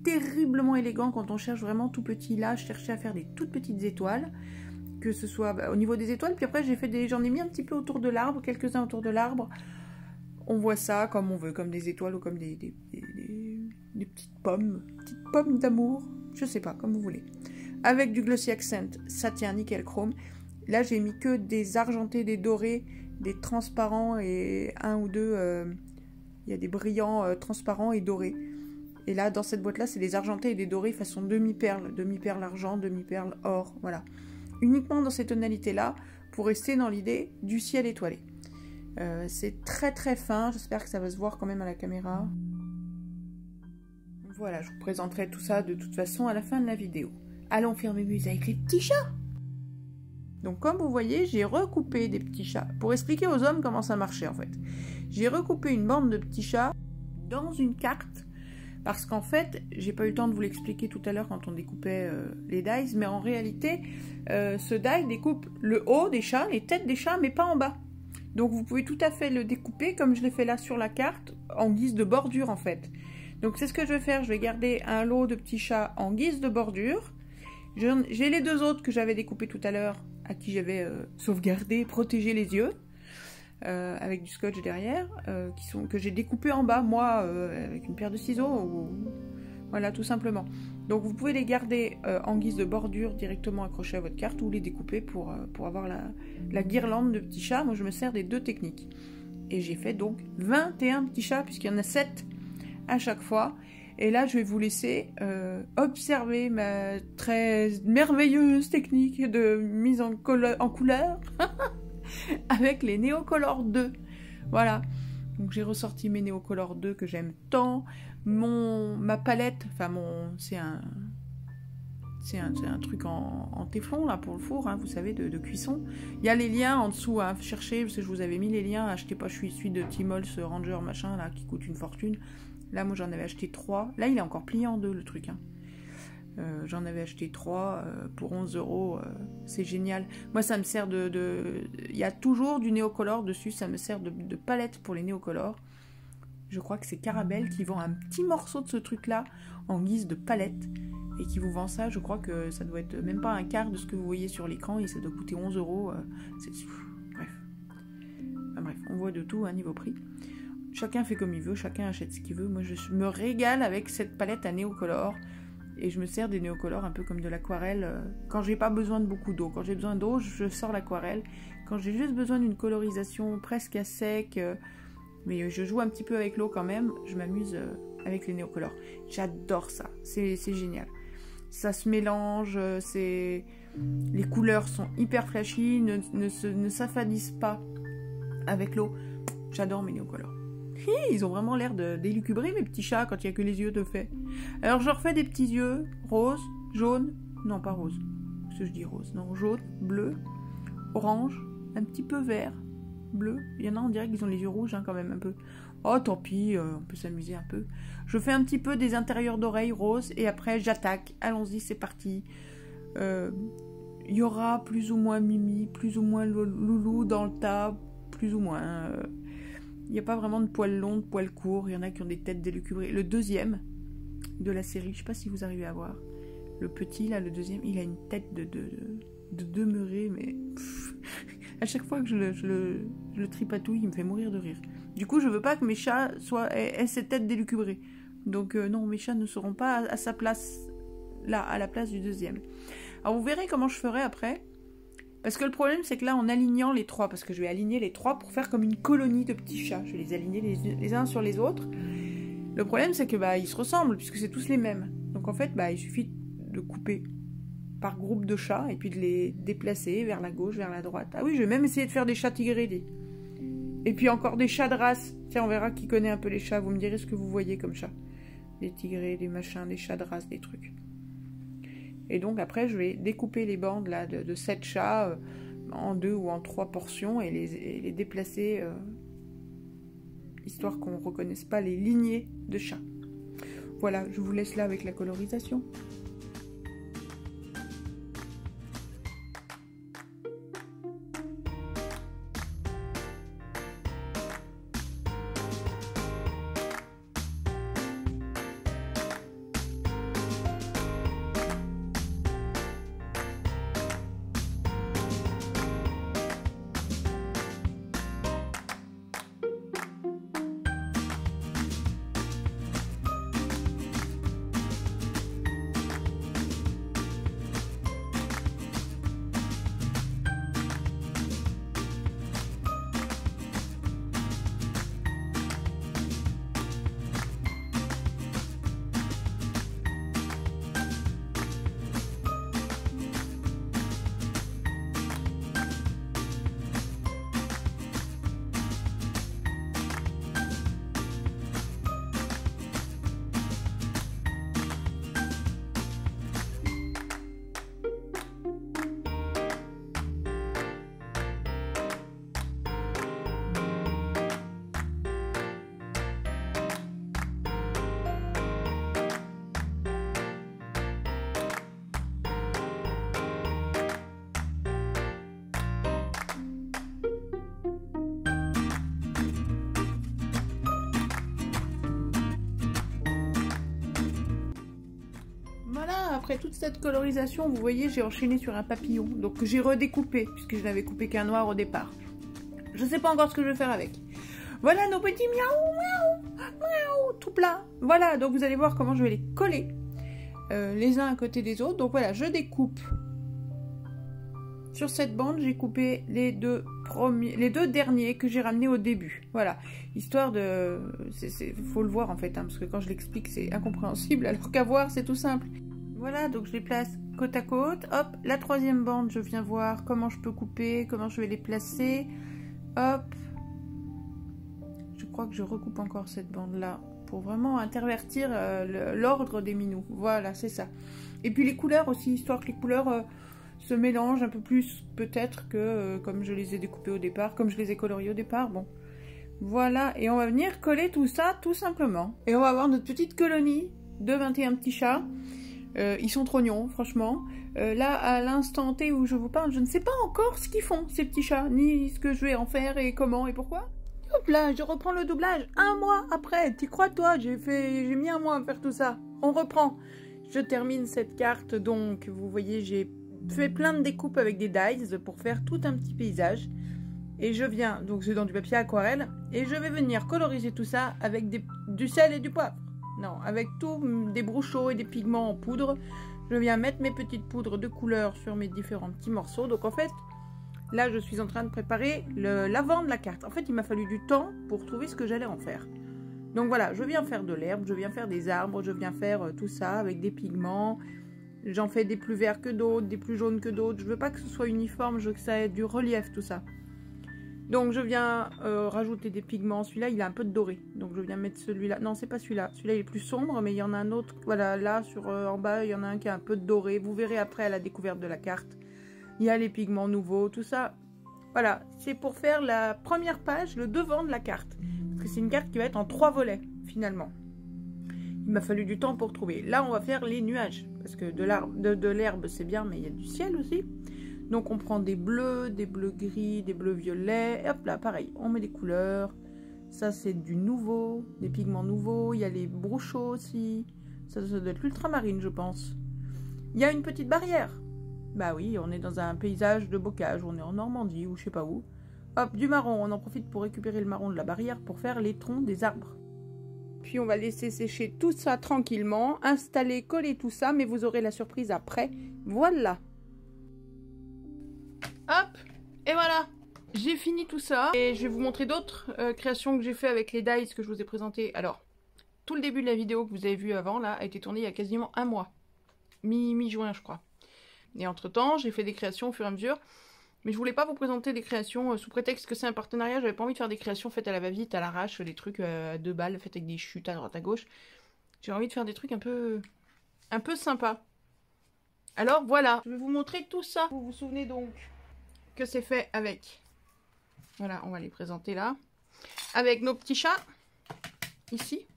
terriblement élégant quand on cherche vraiment tout petit. Là, je cherchais à faire des toutes petites étoiles, que ce soit au niveau des étoiles. Puis après, j'en ai mis un petit peu autour de l'arbre, quelques-uns autour de l'arbre. On voit ça comme on veut, comme des étoiles ou comme des petites pommes d'amour, je sais pas, comme vous voulez. Avec du Glossy Accent, ça tient nickel chrome. Là, j'ai mis que des argentés, des dorés, des transparents et un ou deux, il y a des brillants transparents et dorés. Et là, dans cette boîte-là, c'est des argentés et des dorés façon demi-perle argent, demi-perle or, voilà. Uniquement dans ces tonalités-là, pour rester dans l'idée du ciel étoilé. C'est très très fin, j'espère que ça va se voir quand même à la caméra. Voilà, je vous présenterai tout ça de toute façon à la fin de la vidéo. Allons faire mes muses avec les petits chats. Donc comme vous voyez, j'ai recoupé des petits chats, pour expliquer aux hommes comment ça marchait en fait. J'ai recoupé une bande de petits chats dans une carte, parce qu'en fait, j'ai pas eu le temps de vous l'expliquer tout à l'heure quand on découpait les dies, mais en réalité, ce die découpe le haut des chats, les têtes des chats, mais pas en bas. Donc vous pouvez tout à fait le découper comme je l'ai fait là sur la carte, en guise de bordure en fait. Donc c'est ce que je vais faire, je vais garder un lot de petits chats en guise de bordure. J'ai les deux autres que j'avais découpés tout à l'heure, à qui j'avais sauvegardé, protégé les yeux, avec du scotch derrière, que j'ai découpé en bas, moi, avec une paire de ciseaux, voilà, tout simplement. Donc vous pouvez les garder en guise de bordure directement accrochés à votre carte, ou les découper pour avoir la guirlande de petits chats. Moi je me sers des deux techniques. Et j'ai fait donc 21 petits chats, puisqu'il y en a 7 à chaque fois. Et là, je vais vous laisser observer ma très merveilleuse technique de mise en couleur avec les Neocolor 2. Voilà. Donc j'ai ressorti mes Neocolor 2 que j'aime tant. Ma palette, enfin c'est un truc en téflon là pour le four, hein, vous savez, de cuisson. Il y a les liens en dessous à chercher, parce que je vous avais mis les liens. Achetez pas, je suis celui de Timols Ranger machin là qui coûte une fortune. Là, moi, j'en avais acheté 3. Là, il est encore plié en deux, le truc. Hein. J'en avais acheté 3 pour 11 €. C'est génial. Moi, ça me sert Il y a toujours du Neocolor dessus. Ça me sert de palette pour les Neocolor. Je crois que c'est Carabelle qui vend un petit morceau de ce truc-là en guise de palette. Et qui vous vend ça. Je crois que ça doit être même pas un quart de ce que vous voyez sur l'écran. Et ça doit coûter 11 €. Bref. Enfin, bref, on voit de tout, hein, niveau prix. Chacun fait comme il veut, chacun achète ce qu'il veut. Moi, je me régale avec cette palette à Neocolor. Et je me sers des Neocolor un peu comme de l'aquarelle. Quand j'ai pas besoin de beaucoup d'eau. Quand j'ai besoin d'eau, je sors l'aquarelle. Quand j'ai juste besoin d'une colorisation presque à sec, mais je joue un petit peu avec l'eau quand même, je m'amuse avec les Neocolor. J'adore ça. C'est génial. Ça se mélange, les couleurs sont hyper flashy, ne s'affadissent pas avec l'eau. J'adore mes Neocolor. Ils ont vraiment l'air d'élucubrer mes petits chats quand il n'y a que les yeux de fait. Alors je leur fais des petits yeux roses, jaunes, non pas rose, ce que je dis rose, non, jaune, bleu, orange, un petit peu vert, bleu. Il y en a, on dirait qu'ils ont les yeux rouges, hein, quand même un peu. Oh tant pis, on peut s'amuser un peu. Je fais un petit peu des intérieurs d'oreilles roses et après j'attaque. Allons-y, c'est parti. Il y aura plus ou moins Mimi, plus ou moins Loulou dans le tas, plus ou moins. Il n'y a pas vraiment de poils longs, de poils courts. Il y en a qui ont des têtes délucubrées. Le deuxième de la série, je ne sais pas si vous arrivez à voir. Le petit, là, le deuxième, il a une tête de demeuré, mais... à chaque fois que je le tripatouille, il me fait mourir de rire. Du coup, je veux pas que mes chats aient cette tête délucubrée. Donc non, mes chats ne seront pas à sa place, là, à la place du deuxième. Alors vous verrez comment je ferai après. Parce que le problème, c'est que là, en alignant les trois, parce que je vais aligner les trois pour faire comme une colonie de petits chats. Je vais les aligner les uns sur les autres. Le problème, c'est que ils se ressemblent, puisque c'est tous les mêmes. Donc en fait, il suffit de couper par groupe de chats, et puis de les déplacer vers la gauche, vers la droite. Ah oui, je vais même essayer de faire des chats tigrés. Et puis encore des chats de race. Tiens, on verra qui connaît un peu les chats. Vous me direz ce que vous voyez comme chat. Des tigrés, des machins, des chats de race, des trucs. Et donc après, je vais découper les bandes là, de 7 chats en 2 ou en 3 portions et les déplacer, histoire qu'on ne reconnaisse pas les lignées de chats. Voilà, je vous laisse là avec la colorisation. après toute cette colorisation, vous voyez, j'ai enchaîné sur un papillon. Donc j'ai redécoupé, puisque je n'avais coupé qu'un noir au départ. Je ne sais pas encore ce que je vais faire avec. Voilà nos petits miaou, miaou, miaou, tout plat. Voilà, donc vous allez voir comment je vais les coller les uns à côté des autres. Donc voilà, je découpe. Sur cette bande, j'ai coupé les deux derniers que j'ai ramenés au début. Voilà, histoire de... faut le voir en fait, hein, parce que quand je l'explique, c'est incompréhensible, alors qu'à voir, c'est tout simple. Voilà, donc je les place côte à côte. Hop, la troisième bande, je viens voir comment je peux couper, comment je vais les placer. Hop. Je crois que je recoupe encore cette bande-là pour vraiment intervertir l'ordre des minous. Voilà, c'est ça. Et puis les couleurs aussi, histoire que les couleurs... se mélange un peu plus peut-être que comme je les ai découpés au départ, comme je les ai coloriés au départ. Bon, voilà, et on va venir coller tout ça tout simplement. Et on va avoir notre petite colonie de 21 petits chats. Ils sont trop mignons, franchement. Là, à l'instant T où je vous parle, je ne sais pas encore ce qu'ils font, ces petits chats, ni ce que je vais en faire et comment et pourquoi. Hop là, je reprends le doublage un mois après. T'y crois toi? J'ai mis un mois à faire tout ça. On reprend. Je termine cette carte, donc vous voyez, j'ai fait plein de découpes avec des dies pour faire tout un petit paysage. Et je viens, donc c'est dans du papier aquarelle, et je vais venir coloriser tout ça avec du sel et du poivre. Non, avec tout, des brouchons et des pigments en poudre. Je viens mettre mes petites poudres de couleur sur mes différents petits morceaux. Donc en fait, là je suis en train de préparer l'avant de la carte. En fait, il m'a fallu du temps pour trouver ce que j'allais en faire. Donc voilà, je viens faire de l'herbe, je viens faire des arbres, je viens faire tout ça avec des pigments. J'en fais des plus verts que d'autres, des plus jaunes que d'autres. Je veux pas que ce soit uniforme, je veux que ça ait du relief, tout ça. Donc je viens rajouter des pigments. Celui-là, il a un peu de doré. Donc je viens mettre celui-là. Non, c'est pas celui-là. Celui-là, il est plus sombre, mais il y en a un autre. Voilà, là, en bas, il y en a un qui a un peu de doré. Vous verrez après à la découverte de la carte. Il y a les pigments nouveaux, tout ça. Voilà, c'est pour faire la première page, le devant de la carte. Parce que c'est une carte qui va être en 3 volets, finalement. Il m'a fallu du temps pour trouver. Là, on va faire les nuages. Parce que de l'herbe, c'est bien, mais il y a du ciel aussi. Donc, on prend des bleus gris, des bleus violets. Et hop là, pareil, on met des couleurs. Ça, c'est du nouveau, des pigments nouveaux. Il y a les brouchons aussi. Ça doit être l'ultramarine, je pense. Il y a une petite barrière. Bah oui, on est dans un paysage de bocage. On est en Normandie ou je sais pas où. Hop, du marron. On en profite pour récupérer le marron de la barrière pour faire les troncs des arbres. Puis on va laisser sécher tout ça tranquillement, installer, coller tout ça, mais vous aurez la surprise après. Voilà. Hop, et voilà. J'ai fini tout ça. Et je vais vous montrer d'autres créations que j'ai fait avec les dies que je vous ai présentées. Alors, tout le début de la vidéo que vous avez vu avant, là, a été tourné il y a quasiment un mois. Mi-juin, je crois. Et entre-temps, j'ai fait des créations au fur et à mesure. Mais je voulais pas vous présenter des créations sous prétexte que c'est un partenariat. J'avais pas envie de faire des créations faites à la va-vite, à l'arrache, des trucs à 2 balles, faites avec des chutes à droite à gauche. J'ai envie de faire des trucs un peu sympas. Alors voilà, je vais vous montrer tout ça. Vous vous souvenez donc que c'est fait avec... Voilà, on va les présenter là. Avec nos petits chats, ici.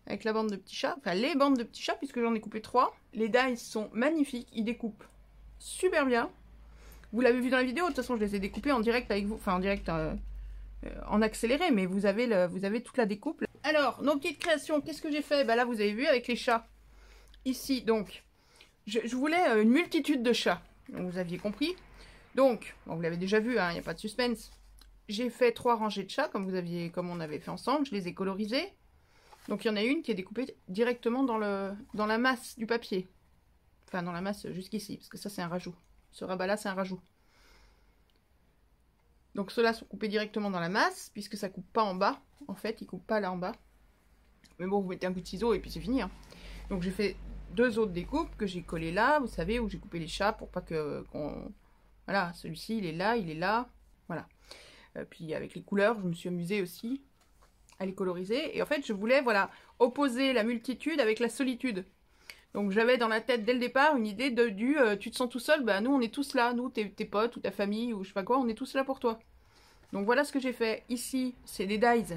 Avec la bande de petits chats, enfin les bandes de petits chats, puisque j'en ai coupé 3. Les dies sont magnifiques, ils découpent super bien. Vous l'avez vu dans la vidéo, de toute façon je les ai découpés en direct avec vous, enfin en direct en accéléré, mais vous avez toute la découpe. Alors, nos petites créations, qu'est-ce que j'ai fait? Bah là vous avez vu avec les chats. Ici donc, je voulais une multitude de chats, donc vous aviez compris. Donc, bon, vous l'avez déjà vu, il n'y a pas de suspense. J'ai fait 3 rangées de chats, comme on avait fait ensemble, je les ai colorisés. Donc il y en a une qui est découpée directement dans la masse du papier. Enfin dans la masse jusqu'ici, parce que ça c'est un rajout. Ce rabat-là, c'est un rajout. Donc ceux-là sont coupés directement dans la masse, puisque ça coupe pas en bas. En fait, ils coupent pas là en bas. Mais bon, vous mettez un coup de ciseau et puis c'est fini. Hein. Donc j'ai fait 2 autres découpes que j'ai collées là, vous savez, où j'ai coupé les chats pour pas qu'on... Voilà, celui-ci, il est là, il est là. Voilà. Puis avec les couleurs, je me suis amusée aussi à les coloriser. Et en fait, je voulais, voilà, opposer la multitude avec la solitude. Donc j'avais dans la tête dès le départ une idée tu te sens tout seul, bah nous on est tous là, nous tes potes ou ta famille ou je sais pas quoi, on est tous là pour toi. Donc voilà ce que j'ai fait. Ici c'est des dies,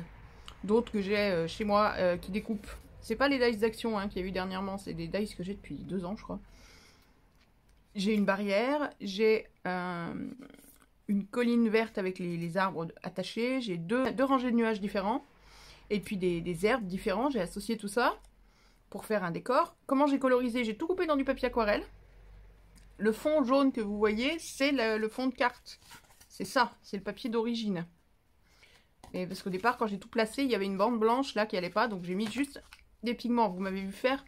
d'autres que j'ai chez moi qui découpent. C'est pas les dies d'action qu'il y a eu dernièrement, c'est des dies que j'ai depuis 2 ans je crois. J'ai une barrière, j'ai une colline verte avec les arbres attachés, j'ai deux rangées de nuages différents, et puis des herbes différents, j'ai associé tout ça. pour faire un décor. Comment j'ai colorisé? J'ai tout coupé dans du papier aquarelle. Le fond jaune que vous voyez, c'est le fond de carte. C'est ça, c'est le papier d'origine. Et parce qu'au départ, quand j'ai tout placé, il y avait une bande blanche là qui allait pas. Donc j'ai mis juste des pigments. Vous m'avez vu faire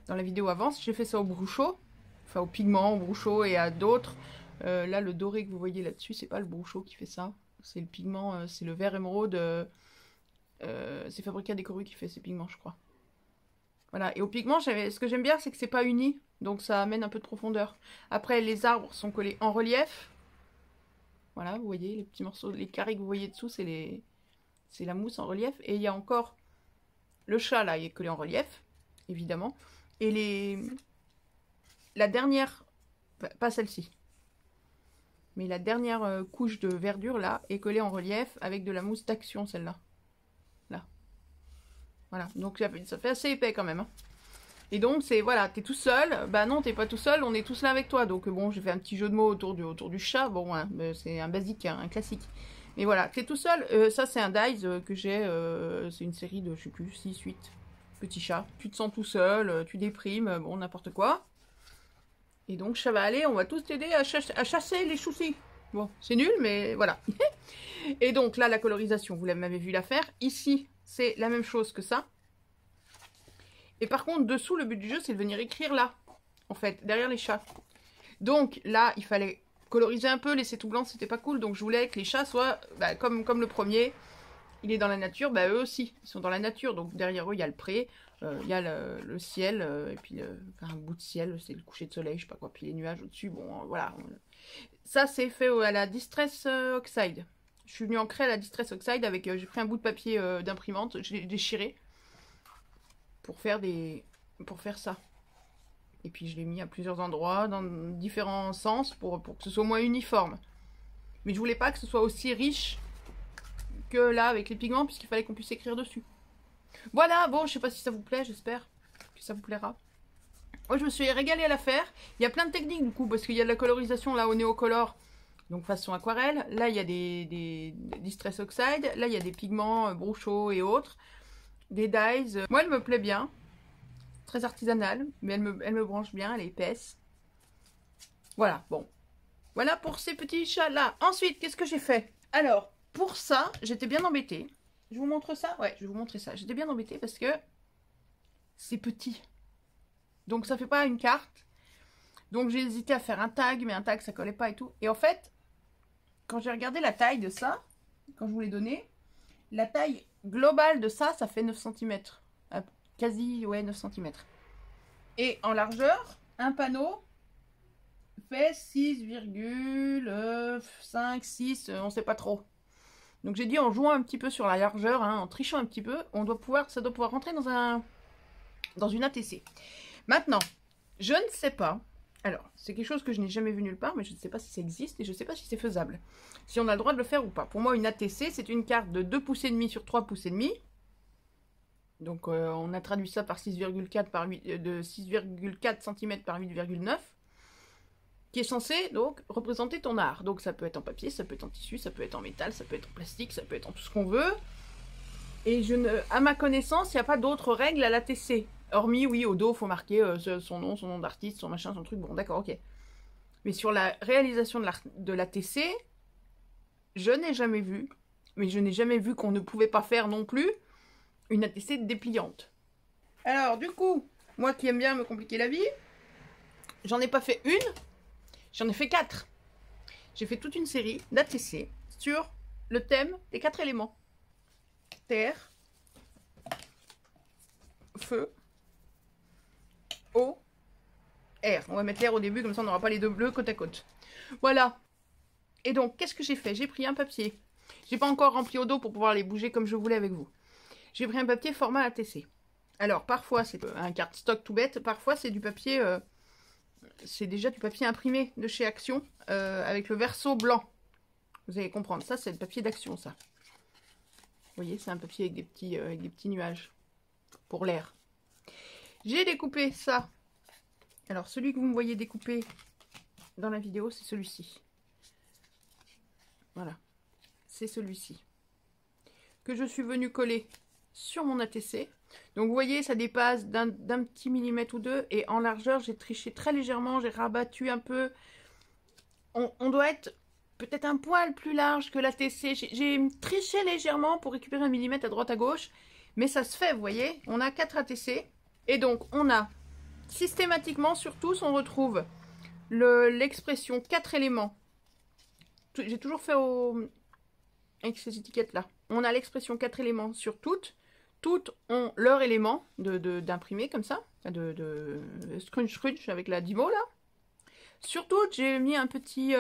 dans la vidéo avant. J'ai fait ça au brousseau. Enfin au pigment, au brousseau et à d'autres. Là, le doré que vous voyez là-dessus, c'est pas le brousseau qui fait ça. C'est le pigment, c'est le vert émeraude. C'est Fabrica Décoru qui fait ces pigments, je crois. Voilà, et au pigment, ce que j'aime bien, c'est que c'est pas uni. Donc ça amène un peu de profondeur. Après, les arbres sont collés en relief. Voilà, vous voyez, les petits morceaux, les carrés que vous voyez dessous, c'est la mousse en relief. Et il y a encore le chat, là, il est collé en relief, évidemment. Et la dernière, pas celle-ci, mais la dernière couche de verdure, là, est collée en relief avec de la mousse d'action, celle-là. Là. Voilà, donc ça fait assez épais quand même. Hein. Et donc, c'est, voilà, t'es tout seul. Bah non, t'es pas tout seul, on est tous là avec toi. Donc bon, j'ai fait un petit jeu de mots autour du chat. Bon, hein, c'est un basique, hein, un classique. Mais voilà, t'es tout seul. Ça, c'est un Dies que j'ai. C'est une série de, je sais plus, 6, 8 petits chats. Tu te sens tout seul, tu déprimes, bon, n'importe quoi. Et donc, ça va aller, on va tous t'aider à chasser les soucis. Bon, c'est nul, mais voilà. Et donc, là, la colorisation, vous m'avez vu la faire. Ici, c'est la même chose que ça. Et par contre, dessous, le but du jeu, c'est de venir écrire là, en fait, derrière les chats. Donc là, il fallait coloriser un peu, laisser tout blanc, c'était pas cool. Donc je voulais que les chats soient, bah, comme le premier, il est dans la nature, bah eux aussi, ils sont dans la nature. Donc derrière eux, il y a le pré, il y a le ciel, et puis un bout de ciel, c'est le coucher de soleil, je sais pas quoi, puis les nuages au-dessus, bon, voilà. Ça, c'est fait à la Distress Oxide. Je suis venue ancrer à la Distress Oxide avec, j'ai pris un bout de papier d'imprimante, je l'ai déchiré. Pour faire ça. Et puis je l'ai mis à plusieurs endroits, dans différents sens, pour que ce soit moins uniforme. Mais je voulais pas que ce soit aussi riche que là, avec les pigments, puisqu'il fallait qu'on puisse écrire dessus. Voilà, bon, je sais pas si ça vous plaît, j'espère que ça vous plaira. Moi, je me suis régalée à la faire. Il y a plein de techniques, du coup, parce qu'il y a de la colorisation, là, au néocolor, donc façon aquarelle. Là, il y a des Distress Oxide. Là, il y a des pigments brousseau et autres. Des dies. Moi, elle me plaît bien. Très artisanale, mais elle me branche bien, elle est épaisse. Voilà, bon. Voilà pour ces petits chats-là. Ensuite, qu'est-ce que j'ai fait? Alors, pour ça, j'étais bien embêtée. Je vous montre ça? Ouais, je vais vous montrer ça. J'étais bien embêtée parce que c'est petit. Donc, ça fait pas une carte. Donc, j'ai hésité à faire un tag, mais un tag, ça collait pas et tout. Et en fait, quand j'ai regardé la taille de ça, quand je vous l'ai donné, la taille globale de ça, ça fait 9 cm. Quasi, ouais, 9 cm. Et en largeur, un panneau fait 6,5, 6, on sait pas trop. Donc j'ai dit en jouant un petit peu sur la largeur, hein, en trichant un petit peu, ça doit pouvoir rentrer dans une ATC. Maintenant, je ne sais pas. Alors, c'est quelque chose que je n'ai jamais vu nulle part, mais je ne sais pas si ça existe et je ne sais pas si c'est faisable. Si on a le droit de le faire ou pas. Pour moi, une ATC, c'est une carte de 2,5 pouces sur 3,5 pouces. Donc, on a traduit ça par 6,4 de 6,4 cm par 8,9. Qui est censé, donc, représenter ton art. Donc, ça peut être en papier, ça peut être en tissu, ça peut être en métal, ça peut être en plastique, ça peut être en tout ce qu'on veut. Et à ma connaissance, il n'y a pas d'autres règles à l'ATC. Hormis, oui, au dos, il faut marquer son nom d'artiste, son machin, son truc. Bon, d'accord, ok. Mais sur la réalisation de l'ATC, je n'ai jamais vu. Mais je n'ai jamais vu qu'on ne pouvait pas faire non plus une ATC dépliante. Alors, du coup, moi qui aime bien me compliquer la vie, j'en ai pas fait une, j'en ai fait 4. J'ai fait toute une série d'ATC sur le thème des 4 éléments. Terre, feu, eau, air. On va mettre l'air au début, comme ça on n'aura pas les deux bleus côte à côte. Voilà. Et donc, qu'est-ce que j'ai fait? J'ai pris un papier. J'ai pas encore rempli au dos pour pouvoir les bouger comme je voulais avec vous. J'ai pris un papier format ATC. Alors, parfois, c'est un cardstock tout bête. Parfois, c'est du papier... c'est déjà du papier imprimé de chez Action, avec le verso blanc. Vous allez comprendre. Ça, c'est le papier d'Action, ça. Vous voyez, c'est un papier avec des petits nuages. Pour l'air. J'ai découpé ça. Alors, celui que vous me voyez découper dans la vidéo, c'est celui-ci. Voilà. C'est celui-ci. Que je suis venue coller sur mon ATC. Donc vous voyez, ça dépasse d'un petit millimètre ou deux. Et en largeur, j'ai triché très légèrement, j'ai rabattu un peu. On doit être peut-être un poil plus large que l'ATC. J'ai triché légèrement pour récupérer un millimètre à droite à gauche. Mais ça se fait, vous voyez. On a 4 ATC. Et donc, on a systématiquement, sur tous, on retrouve l'expression 4 éléments. J'ai toujours fait avec ces étiquettes-là. On a l'expression 4 éléments sur toutes. Toutes ont leur élément d'imprimer comme ça. De scrunch avec la Dymo, là. Sur toutes, j'ai mis un petit...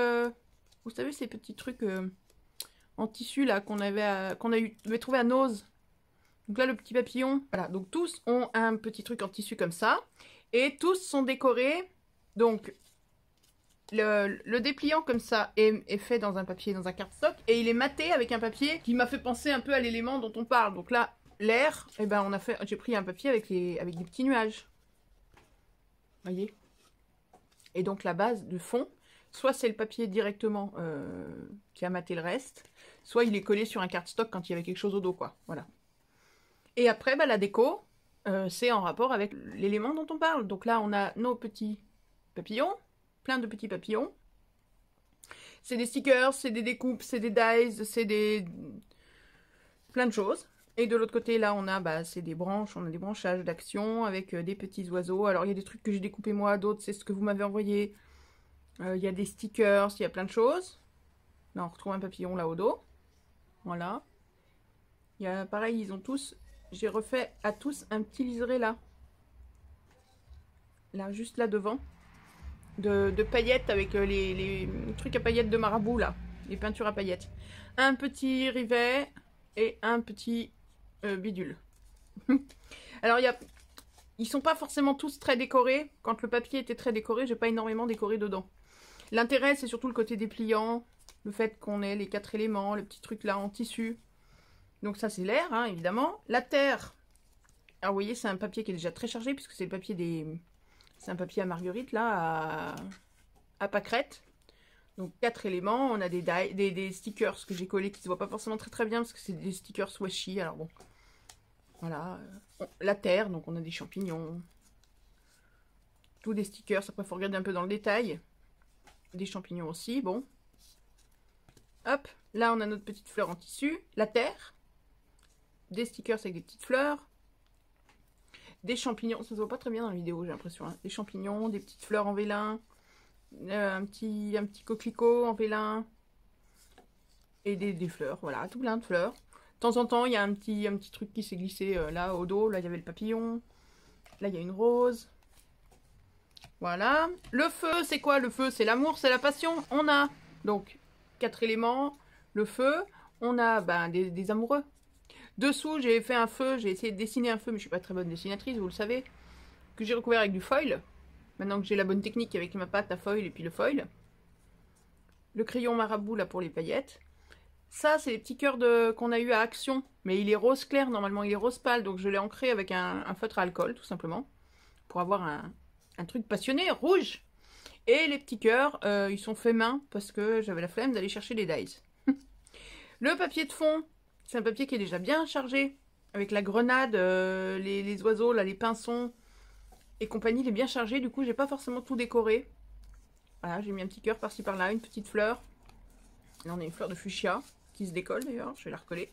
vous savez, ces petits trucs en tissu, là, qu'on avait trouvé à Nose. Donc là, le petit papillon. Voilà, donc tous ont un petit truc en tissu comme ça. Et tous sont décorés. Donc, le dépliant comme ça est fait dans un papier, dans un cardstock. Et il est maté avec un papier qui m'a fait penser un peu à l'élément dont on parle. Donc là, l'air, eh ben, j'ai pris un papier avec des petits nuages. Vous voyez? Et donc la base de fond, soit c'est le papier directement qui a maté le reste, soit il est collé sur un cardstock quand il y avait quelque chose au dos, quoi. Voilà. Et après, bah, la déco, c'est en rapport avec l'élément dont on parle. Donc là, on a nos petits papillons, plein de petits papillons. C'est des stickers, c'est des découpes, c'est des dies, c'est des... plein de choses. Et de l'autre côté, là, on a, bah, c'est des branches, on a des branchages d'action avec des petits oiseaux. Alors, il y a des trucs que j'ai découpés moi, d'autres, c'est ce que vous m'avez envoyé. Il y a des stickers, il y a plein de choses. Là, on retrouve un papillon là au dos. Voilà. Il y a, pareil, ils ont tous... J'ai refait à tous un petit liseré là. Là, juste là devant. De paillettes avec les trucs à paillettes de marabout là. Les peintures à paillettes. Un petit rivet et un petit bidule. Alors, ils sont pas forcément tous très décorés. Quand le papier était très décoré, j'ai pas énormément décoré dedans. L'intérêt, c'est surtout le côté dépliant. Le fait qu'on ait les 4 éléments, le petit truc là en tissu. Donc ça, c'est l'air, hein, évidemment. La terre. Alors, vous voyez, c'est un papier qui est déjà très chargé, puisque c'est le papier des... C'est un papier à marguerite, là, à pâquerette. Donc, 4 éléments. On a des stickers que j'ai collés qui se voient pas forcément très très bien, parce que c'est des stickers washi. Alors bon, voilà. La terre, donc on a des champignons. Tous des stickers. Après, il faut regarder un peu dans le détail. Des champignons aussi, bon. Hop, là, on a notre petite fleur en tissu. La terre. Des stickers avec des petites fleurs. Des champignons, ça se voit pas très bien dans la vidéo, j'ai l'impression. Hein. Des champignons, des petites fleurs en vélin. Un petit coquelicot en vélin. Et des fleurs, voilà, tout plein de fleurs. De temps en temps, il y a un petit truc qui s'est glissé là au dos. Là, il y avait le papillon. Là, il y a une rose. Voilà. Le feu, c'est quoi le feu? C'est l'amour, c'est la passion. On a donc 4 éléments. Le feu, on a ben, des amoureux. Dessous, j'ai fait un feu. J'ai essayé de dessiner un feu, mais je suis pas très bonne dessinatrice, vous le savez. Que j'ai recouvert avec du foil. Maintenant que j'ai la bonne technique avec ma pâte à foil et puis le foil. Le crayon marabout là pour les paillettes. Ça, c'est les petits cœurs qu'on a eu à Action. Mais il est rose clair, normalement il est rose pâle. Donc je l'ai ancré avec un feutre à alcool, tout simplement. Pour avoir un truc passionné, rouge. Et les petits cœurs, ils sont faits main. Parce que j'avais la flemme d'aller chercher les dies. Le papier de fond, c'est un papier qui est déjà bien chargé. Avec la grenade, les oiseaux, là, les pinsons et compagnie, il est bien chargé. Du coup, j'ai pas forcément tout décoré. Voilà, j'ai mis un petit cœur par-ci par-là, une petite fleur. Là, on a une fleur de fuchsia qui se décolle d'ailleurs. Je vais la recoller.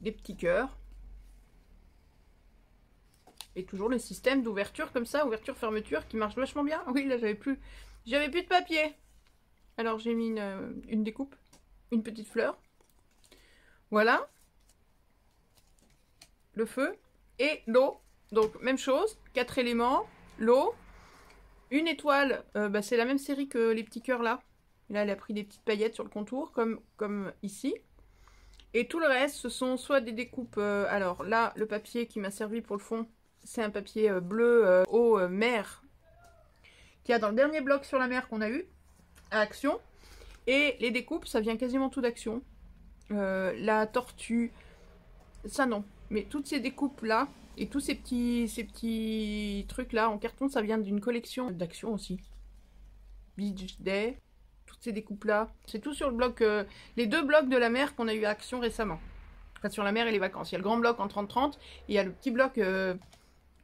Des petits cœurs. Et toujours le système d'ouverture comme ça, ouverture-fermeture, qui marche vachement bien. Oui, là, j'avais plus de papier. Alors, j'ai mis une découpe, une petite fleur. Voilà. Le feu et l'eau. Donc, même chose, 4 éléments, l'eau, une étoile, bah, c'est la même série que les petits cœurs là. Là, elle a pris des petites paillettes sur le contour, comme ici. Et tout le reste, ce sont soit des découpes... alors là, le papier qui m'a servi pour le fond, c'est un papier bleu eau mer, qu'il y a dans le dernier bloc sur la mer qu'on a eu, à Action. Et les découpes, ça vient quasiment tout d'Action. La tortue, ça non. Mais toutes ces découpes là, et tous ces petits trucs là en carton, ça vient d'une collection d'Action aussi. Beach Day, toutes ces découpes là. C'est tout sur le bloc, les 2 blocs de la mer qu'on a eu à Action récemment. Enfin, sur la mer et les vacances. Il y a le grand bloc en 30-30 et il y a le petit bloc,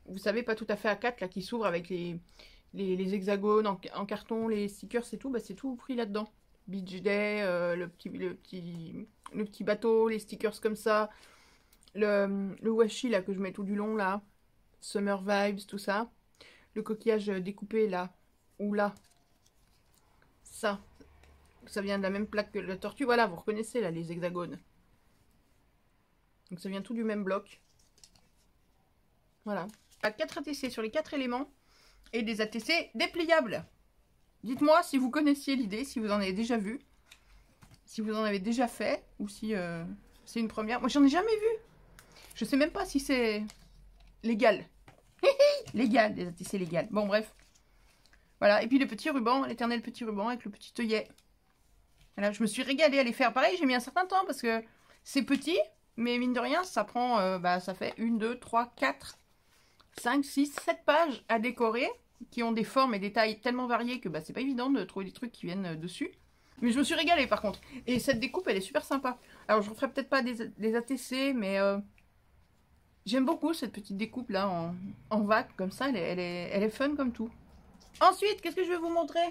vous savez, pas tout à fait à 4 là, qui s'ouvre avec les hexagones en carton, les stickers, c'est tout. Bah, c'est tout pris là-dedans. Beach Day, le petit bateau, les stickers comme ça. Le washi là que je mets tout du long là. Summer Vibes, tout ça. Le coquillage découpé là. Ou là. Ça vient de la même plaque que la tortue. Voilà, vous reconnaissez là les hexagones. Donc ça vient tout du même bloc. Voilà. 4 ATC sur les 4 éléments. Et des ATC dépliables. Dites-moi si vous connaissiez l'idée, si vous en avez déjà vu. Si vous en avez déjà fait. Ou si c'est une première. Moi j'en ai jamais vu. Je sais même pas si c'est légal. Légal, des ATC légal. Bon bref. Voilà. Et puis le petit ruban, l'éternel petit ruban avec le petit œillet. Voilà, je me suis régalée à les faire. Pareil, j'ai mis un certain temps parce que c'est petit. Mais mine de rien, ça prend, ça fait 1, 2, 3, 4, 5, 6, 7 pages à décorer, qui ont des formes et des tailles tellement variées que c'est pas évident de trouver des trucs qui viennent dessus. Mais je me suis régalée par contre. Et cette découpe, elle est super sympa. Alors je ne referai peut-être pas des ATC, mais j'aime beaucoup cette petite découpe là en vague comme ça. Elle est fun comme tout. Ensuite, qu'est-ce que je vais vous montrer?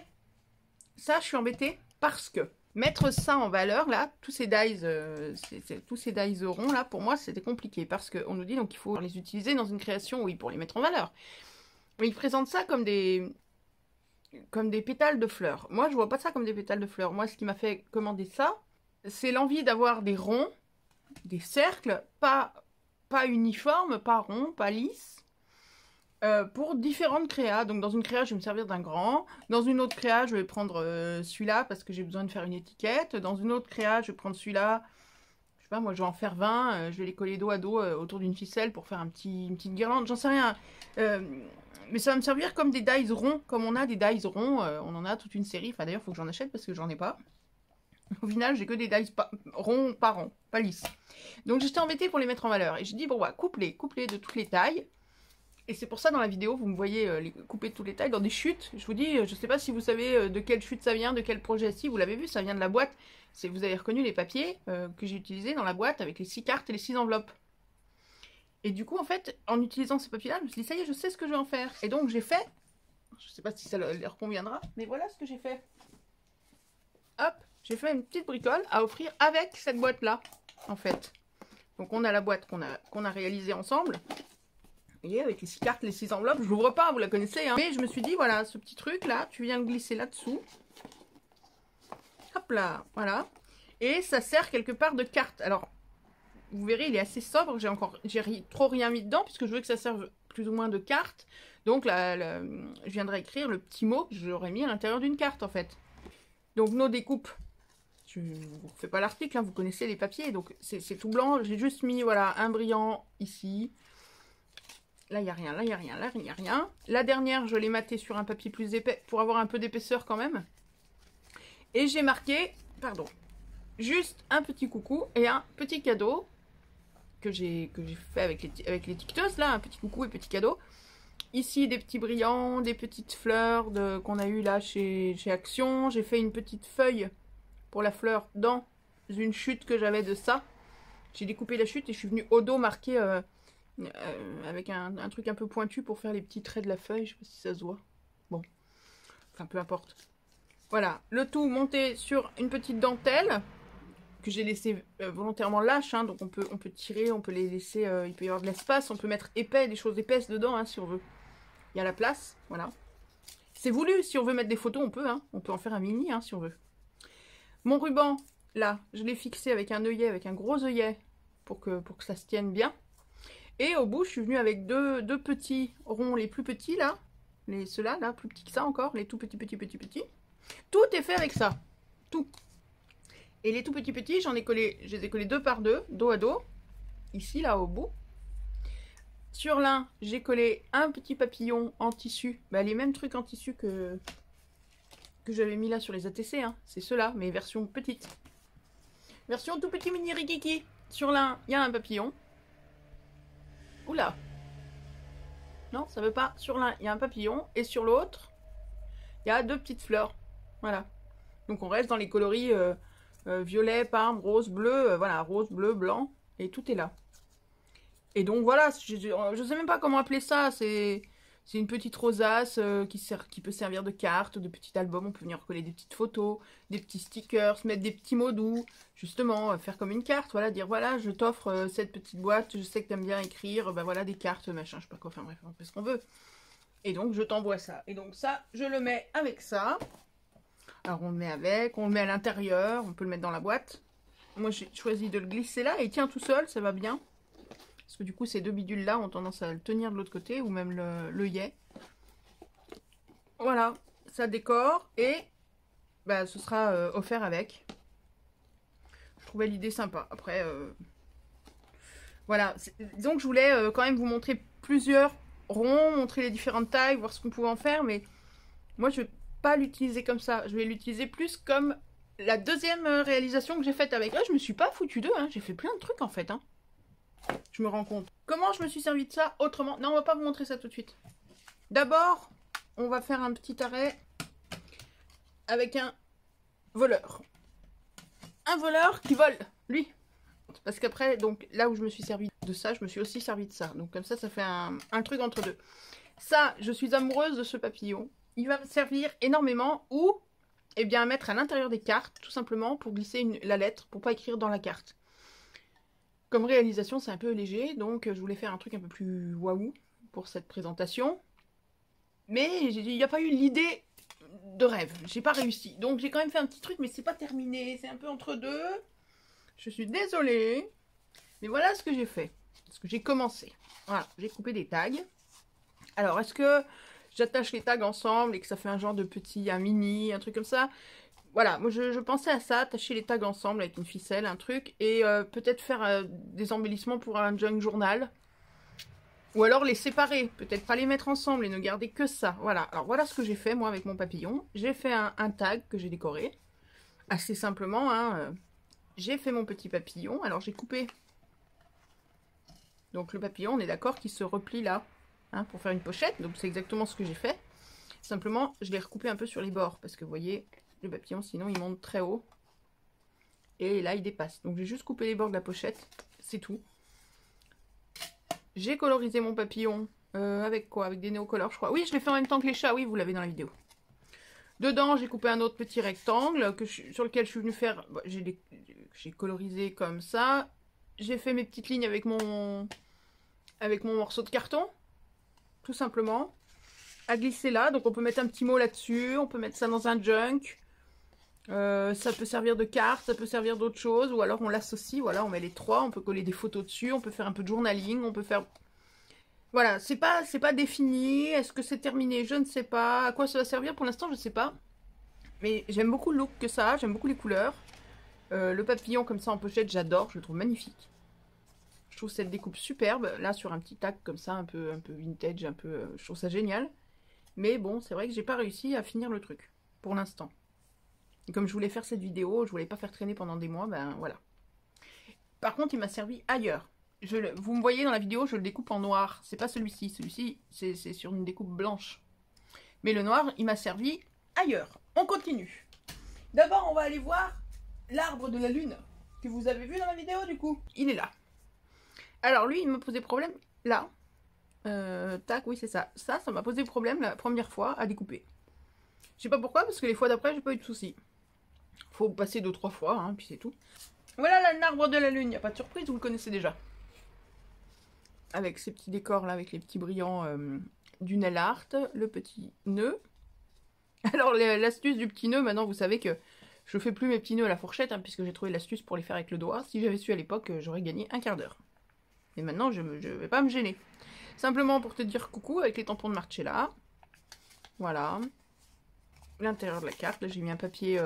Ça, je suis embêtée parce que mettre ça en valeur, là, tous ces dies ronds, là, pour moi, c'était compliqué. Parce qu'on nous dit donc qu'il faut les utiliser dans une création, oui, pour les mettre en valeur. Mais ils présentent ça comme des pétales de fleurs. Moi, je vois pas ça comme des pétales de fleurs. Moi, ce qui m'a fait commander ça, c'est l'envie d'avoir des ronds, des cercles, pas uniformes, pas ronds, pas lisses. Pour différentes créas. Donc dans une créa, je vais me servir d'un grand. Dans une autre créa, je vais prendre celui-là parce que j'ai besoin de faire une étiquette. Dans une autre créa, je vais prendre celui-là. Je sais pas, moi je vais en faire 20. Je vais les coller dos à dos autour d'une ficelle pour faire une petite guirlande. J'en sais rien. Mais ça va me servir comme des dies ronds. Comme on a des dies ronds. On en a toute une série. Enfin d'ailleurs, il faut que j'en achète parce que j'en ai pas. Au final, j'ai que des dies ronds par rond. Pas lisses. Donc j'étais embêtée pour les mettre en valeur. Et j'ai dit, bon, coupe-les de toutes les tailles. Et c'est pour ça, dans la vidéo, vous me voyez les couper de tous les tailles dans des chutes. Je vous dis, je sais pas si vous savez de quelle chute ça vient, de quel projet. Si, vous l'avez vu, ça vient de la boîte. Vous avez reconnu les papiers que j'ai utilisés dans la boîte avec les 6 cartes et les 6 enveloppes. Et du coup, en fait, en utilisant ces papiers-là, je me suis dit, ça y est, je sais ce que je vais en faire. Et donc, j'ai fait, je sais pas si ça leur conviendra, mais voilà ce que j'ai fait. Hop, j'ai fait une petite bricole à offrir avec cette boîte-là, en fait. Donc, on a la boîte qu'on a réalisée ensemble. Vous voyez, avec les 6 cartes, les 6 enveloppes, je l'ouvre pas, vous la connaissez. Hein. Mais je me suis dit, voilà, ce petit truc là, tu viens le glisser là-dessous. Hop là, voilà. Et ça sert quelque part de carte. Alors, vous verrez, il est assez sobre. J'ai trop rien mis dedans, puisque je veux que ça serve plus ou moins de carte. Donc là, je viendrai écrire le petit mot que j'aurais mis à l'intérieur d'une carte, en fait. Donc, nos découpes. Je ne vous refais pas l'article, hein, vous connaissez les papiers. Donc, c'est tout blanc. J'ai juste mis, voilà, un brillant ici. Là, il n'y a rien, là, il n'y a rien, là, il n'y a rien. La dernière, je l'ai matée sur un papier plus épais pour avoir un peu d'épaisseur quand même. Et j'ai marqué, pardon, juste un petit coucou et un petit cadeau que j'ai fait avec l'étiqueteuse, là, un petit coucou et petit cadeau. Ici, des petits brillants, des petites fleurs qu'on a eu là chez Action. J'ai fait une petite feuille pour la fleur dans une chute que j'avais de ça. J'ai découpé la chute et je suis venue au dos marquer... avec un truc un peu pointu pour faire les petits traits de la feuille. Je sais pas si ça se voit. Bon. Enfin, peu importe. Voilà. Le tout monté sur une petite dentelle que j'ai laissé volontairement lâche. Hein, donc on peut tirer, on peut les laisser... il peut y avoir de l'espace. On peut mettre épais, des choses épaisses dedans hein, si on veut. Il y a la place. Voilà. C'est voulu. Si on veut mettre des photos, on peut. Hein. On peut en faire un mini hein, si on veut. Mon ruban, là, je l'ai fixé avec un œillet, avec un gros œillet pour que ça se tienne bien. Et au bout, je suis venue avec deux petits ronds, les plus petits là. Ceux-là, là, plus petits que ça encore. Les tout petits. Tout est fait avec ça. Tout. Et les tout petits, je les ai collés 2 par 2, dos à dos. Ici, là, au bout. Sur l'un, j'ai collé un petit papillon en tissu. Les mêmes trucs en tissu que j'avais mis là sur les ATC. Hein. C'est ceux-là, mais version petite. Version tout petit mini rikiki. Sur l'un, il y a un papillon. Oula. Non, ça veut pas. Sur l'un, il y a un papillon. Et sur l'autre, il y a 2 petites fleurs. Voilà. Donc on reste dans les coloris violet, parme, rose, bleu. Voilà, rose, bleu, blanc. Et tout est là. Et donc voilà, je sais même pas comment appeler ça. C'est une petite rosace qui peut servir de carte, de petit album. On peut venir recoller des petites photos, des petits stickers, mettre des petits mots doux. Justement, faire comme une carte. Voilà, dire voilà, je t'offre cette petite boîte. Je sais que t'aimes bien écrire. Ben voilà, des cartes, machin, je sais pas quoi. Enfin bref, on fait ce qu'on veut. Et donc, je t'envoie ça. Et donc ça, je le mets avec ça. Alors, on le met avec, on le met à l'intérieur. On peut le mettre dans la boîte. Moi, j'ai choisi de le glisser là. Et il tient tout seul, ça va bien. Parce que du coup, ces deux bidules-là ont tendance à le tenir de l'autre côté, ou même le yé. Voilà, ça décore, et bah, ce sera offert avec. Je trouvais l'idée sympa. Après, voilà. Disons que je voulais quand même vous montrer plusieurs ronds, montrer les différentes tailles, voir ce qu'on pouvait en faire, mais moi, je vais pas l'utiliser comme ça. Je vais l'utiliser plus comme la deuxième réalisation que j'ai faite avec. Là, je me suis pas foutue d'eux, hein. J'ai fait plein de trucs, en fait, hein. Je me rends compte. Comment je me suis servi de ça autrement? Non, on va pas vous montrer ça tout de suite. D'abord, on va faire un petit arrêt avec un voleur. Un voleur qui vole, lui. Parce qu'après, donc là où je me suis servi de ça, je me suis aussi servi de ça. Donc comme ça fait un truc entre deux. Ça, je suis amoureuse de ce papillon. Il va me servir énormément ou, eh bien, à mettre à l'intérieur des cartes, tout simplement, pour glisser la lettre, pour pas écrire dans la carte. Comme réalisation, c'est un peu léger, donc je voulais faire un truc un peu plus waouh pour cette présentation. Mais il n'y a pas eu l'idée de rêve, j'ai pas réussi. Donc j'ai quand même fait un petit truc, mais c'est pas terminé, c'est un peu entre deux. Je suis désolée, mais voilà ce que j'ai fait, ce que j'ai commencé. Voilà, j'ai coupé des tags. Alors, est-ce que j'attache les tags ensemble et que ça fait un genre de petit, un mini, un truc comme ça? Voilà, moi je pensais à ça, attacher les tags ensemble avec une ficelle, un truc, et peut-être faire des embellissements pour un junk journal. Ou alors les séparer, peut-être pas les mettre ensemble et ne garder que ça. Voilà, alors voilà ce que j'ai fait moi avec mon papillon. J'ai fait un tag que j'ai décoré, assez simplement, hein. J'ai fait mon petit papillon, alors j'ai coupé. Donc le papillon, on est d'accord qu'il se replie là, hein, pour faire une pochette, donc c'est exactement ce que j'ai fait. Simplement, je l'ai recoupé un peu sur les bords, parce que vous voyez... Le papillon, sinon il monte très haut. Et là, il dépasse. Donc j'ai juste coupé les bords de la pochette. C'est tout. J'ai colorisé mon papillon. Avec quoi? Avec des néocolores, je crois. Oui, je l'ai fait en même temps que les chats. Oui, vous l'avez dans la vidéo. Dedans, j'ai coupé un autre petit rectangle sur lequel je suis venue faire... Bon, j'ai colorisé comme ça. J'ai fait mes petites lignes avec mon morceau de carton. Tout simplement. À glisser là. Donc on peut mettre un petit mot là-dessus. On peut mettre ça dans un junk. Ça peut servir de carte, ça peut servir d'autre chose, ou alors on l'associe, voilà, on met les trois, on peut coller des photos dessus, on peut faire un peu de journaling, on peut faire... Voilà, c'est pas défini, est-ce que c'est terminé, je ne sais pas, à quoi ça va servir pour l'instant, je ne sais pas. Mais j'aime beaucoup le look que ça a, j'aime beaucoup les couleurs. Le papillon comme ça en pochette, j'adore, je le trouve magnifique. Je trouve cette découpe superbe, là sur un petit tag comme ça, un peu vintage, je trouve ça génial. Mais bon, c'est vrai que j'ai pas réussi à finir le truc, pour l'instant. Et comme je voulais faire cette vidéo, je voulais pas faire traîner pendant des mois, ben voilà. Par contre, il m'a servi ailleurs. Vous me voyez dans la vidéo, je le découpe en noir. C'est pas celui-ci. Celui-ci, c'est sur une découpe blanche. Mais le noir, il m'a servi ailleurs. On continue. D'abord, on va aller voir l'arbre de la lune que vous avez vu dans la vidéo, du coup. Il est là. Alors, lui, il m'a posé problème là. Tac, oui, c'est ça. Ça m'a posé problème la première fois à découper. Je sais pas pourquoi, parce que les fois d'après, j'ai pas eu de soucis. Faut passer 2-3 fois, hein, puis c'est tout. Voilà l'arbre de la lune, il n'y a pas de surprise, vous le connaissez déjà. Avec ces petits décors là, avec les petits brillants du nail art, le petit nœud. Alors l'astuce du petit nœud, maintenant vous savez que je fais plus mes petits nœuds à la fourchette, hein, puisque j'ai trouvé l'astuce pour les faire avec le doigt. Si j'avais su à l'époque, j'aurais gagné un quart d'heure. Et maintenant, je vais pas me gêner. Simplement pour te dire coucou avec les tampons de Marcella. Voilà. L'intérieur de la carte, là j'ai mis un papier...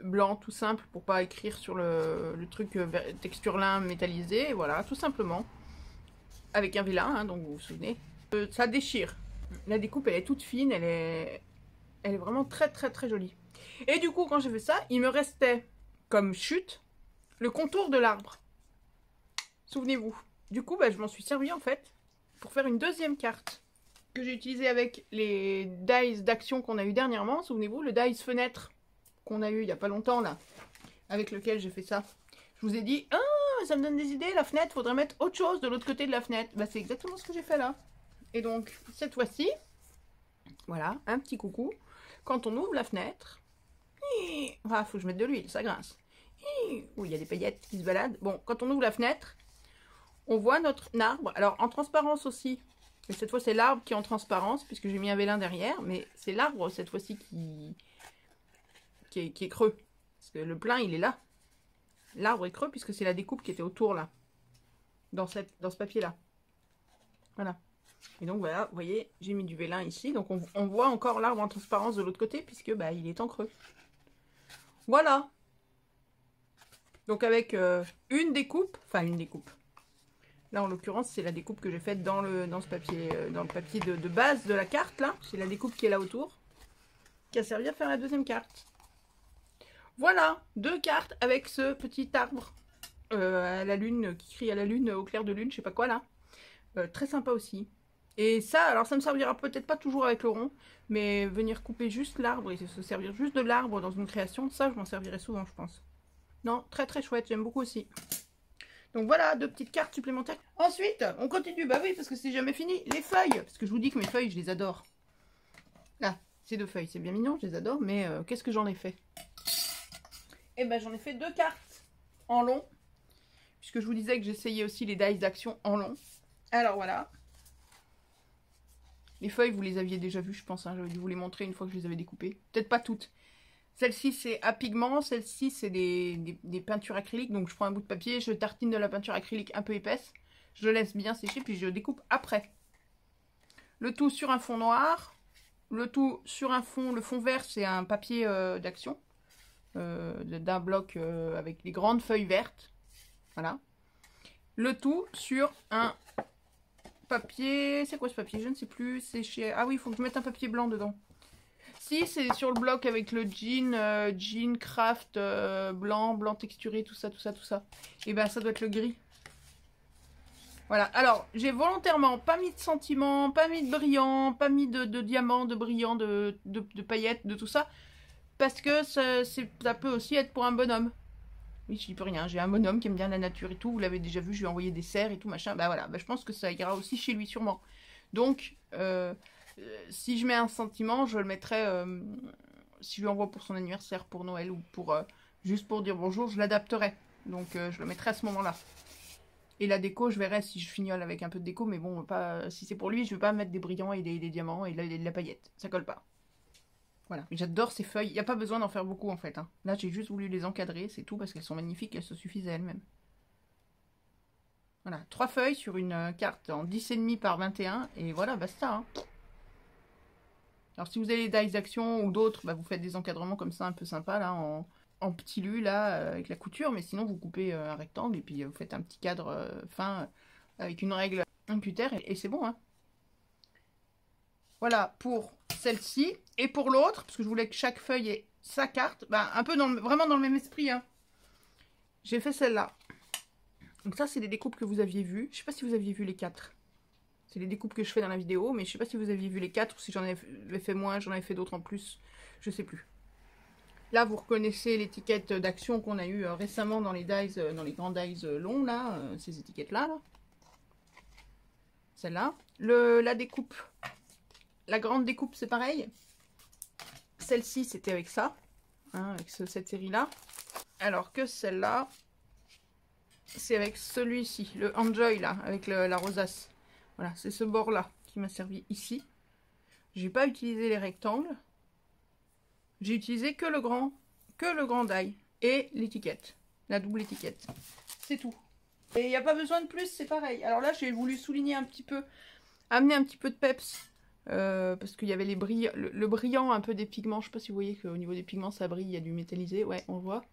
blanc tout simple pour pas écrire sur le truc texture lin métallisé, voilà, tout simplement avec un vélin, hein, donc vous vous souvenez, ça déchire. La découpe elle est toute fine, elle est vraiment très très très jolie. Et du coup quand j'ai fait ça, il me restait comme chute le contour de l'arbre, souvenez-vous. Du coup bah, je m'en suis servi en fait pour faire une deuxième carte que j'ai utilisée avec les dies d'action qu'on a eu dernièrement, souvenez-vous, le dies fenêtre qu'on a eu il n'y a pas longtemps là, avec lequel j'ai fait ça. Je vous ai dit, ah, mais ça me donne des idées. La fenêtre, faudrait mettre autre chose de l'autre côté de la fenêtre. Bah, c'est exactement ce que j'ai fait là. Et donc, cette fois-ci, voilà, un petit coucou. Quand on ouvre la fenêtre, ah, faut que je mette de l'huile, ça grince. Oh, il y a des paillettes qui se baladent. Bon, quand on ouvre la fenêtre, on voit notre arbre. Alors, en transparence aussi. Mais cette fois, c'est l'arbre qui est en transparence, puisque j'ai mis un vélin derrière. Mais c'est l'arbre, cette fois-ci, qui est creux. Parce que le plein, il est là. L'arbre est creux, puisque c'est la découpe qui était autour, là. Dans ce papier-là. Voilà. Et donc, voilà, vous voyez, j'ai mis du vélin ici. Donc, on voit encore l'arbre en transparence de l'autre côté, puisque, bah, il est en creux. Voilà. Donc, avec une découpe. Enfin, une découpe. Là, en l'occurrence, c'est la découpe que j'ai faite dans ce papier, dans le papier de base de la carte, là. C'est la découpe qui est là autour, qui a servi à faire la deuxième carte. Voilà, 2 cartes avec ce petit arbre à la lune, qui crie à la lune, au clair de lune, je sais pas quoi, là. Très sympa aussi. Et ça, alors ça me servira peut-être pas toujours avec le rond, mais venir couper juste l'arbre et se servir juste de l'arbre dans une création, ça, je m'en servirai souvent, je pense. Non, très très chouette, j'aime beaucoup aussi. Donc voilà, 2 petites cartes supplémentaires. Ensuite, on continue. Bah oui, parce que c'est jamais fini. Les feuilles. Parce que je vous dis que mes feuilles, je les adore. Là, ces 2 feuilles, c'est bien mignon, je les adore. Mais qu'est-ce que j'en ai fait? Eh ben, j'en ai fait 2 cartes en long. Puisque je vous disais que j'essayais aussi les dice d'action en long. Alors voilà. Les feuilles, vous les aviez déjà vues, je pense. Hein. J'avais dû vous les montrer une fois que je les avais découpées. Peut-être pas toutes. Celle-ci, c'est à pigment. Celle-ci, c'est des peintures acryliques. Donc, je prends un bout de papier, je tartine de la peinture acrylique un peu épaisse. Je laisse bien sécher, puis je découpe après. Le tout sur un fond noir. Le tout sur un fond... Le fond vert, c'est un papier d'action. D'un bloc avec les grandes feuilles vertes. Voilà. Le tout sur un papier... C'est quoi ce papier? Je ne sais plus. C'est chez... Ah oui, il faut que je mette un papier blanc dedans. Si, c'est sur le bloc avec le jean craft blanc texturé, tout ça. Et ben ça doit être le gris. Voilà, alors j'ai volontairement pas mis de sentiments, pas mis de brillants, pas mis de diamants, de brillants, de paillettes, de tout ça. Parce que ça peut aussi être pour un bonhomme. Oui, je dis plus rien, j'ai un bonhomme qui aime bien la nature et tout, vous l'avez déjà vu, je lui ai envoyé des cerfs et tout, machin. Bah voilà, bah, je pense que ça ira aussi chez lui sûrement. Donc... si je mets un sentiment, je le mettrai, si je lui envoie pour son anniversaire, pour Noël ou pour juste pour dire bonjour, je l'adapterai. Donc je le mettrai à ce moment-là. Et la déco, je verrai si je fignole avec un peu de déco, mais bon, pas si c'est pour lui, je ne vais pas mettre des brillants et des diamants et de la paillette. Ça colle pas. Voilà, j'adore ces feuilles. Il n'y a pas besoin d'en faire beaucoup en fait. Hein. Là, j'ai juste voulu les encadrer, c'est tout, parce qu'elles sont magnifiques, elles se suffisent à elles-mêmes. Voilà, 3 feuilles sur une carte en 10,5 par 21, et voilà, basta. Hein. Alors si vous avez les dice d'action ou d'autres, bah, vous faites des encadrements comme ça un peu sympa là, en petit lu là, avec la couture, mais sinon vous coupez un rectangle et puis vous faites un petit cadre fin avec une règle, un cutter et c'est bon. Hein. Voilà pour celle-ci. Et pour l'autre, parce que je voulais que chaque feuille ait sa carte, bah, un peu vraiment dans le même esprit. Hein. J'ai fait celle-là. Donc ça c'est des découpes que vous aviez vues. Je sais pas si vous aviez vu les 4. C'est les découpes que je fais dans la vidéo, mais je sais pas si vous aviez vu les 4 ou si j'en avais fait moins, j'en avais fait d'autres en plus, je sais plus. Là, vous reconnaissez l'étiquette d'action qu'on a eu récemment dans les dies, dans les grands dies longs, là, ces étiquettes-là. Là. Celle-là. La découpe, la grande découpe, c'est pareil. Celle-ci, c'était avec ça, hein, avec cette série-là. Alors que celle-là, c'est avec celui-ci, le Enjoy, là, avec la rosace. Voilà, c'est ce bord-là qui m'a servi ici. J'ai pas utilisé les rectangles. J'ai utilisé que le grand die et l'étiquette, la double étiquette. C'est tout. Et il n'y a pas besoin de plus, c'est pareil. Alors là, j'ai voulu souligner un petit peu, amener un petit peu de peps, parce qu'il y avait le brillant un peu des pigments. Je sais pas si vous voyez qu'au niveau des pigments, ça brille, il y a du métallisé. Ouais, on voit.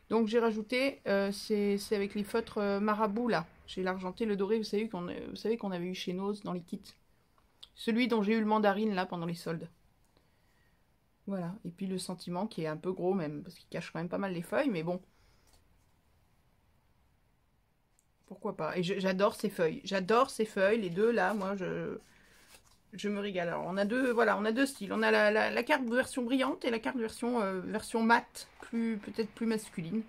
Donc j'ai rajouté, c'est avec les feutres marabout là. J'ai l'argenté, le doré, vous savez qu'on avait eu chez Nose dans les kits. Celui dont j'ai eu le mandarine là pendant les soldes. Voilà, et puis le sentiment qui est un peu gros même, parce qu'il cache quand même pas mal les feuilles, mais bon. Pourquoi pas. Et j'adore ces feuilles. J'adore ces feuilles, les deux là, moi je me régale. Alors on a deux styles. On a la carte version brillante et la carte version mat, peut-être plus masculine.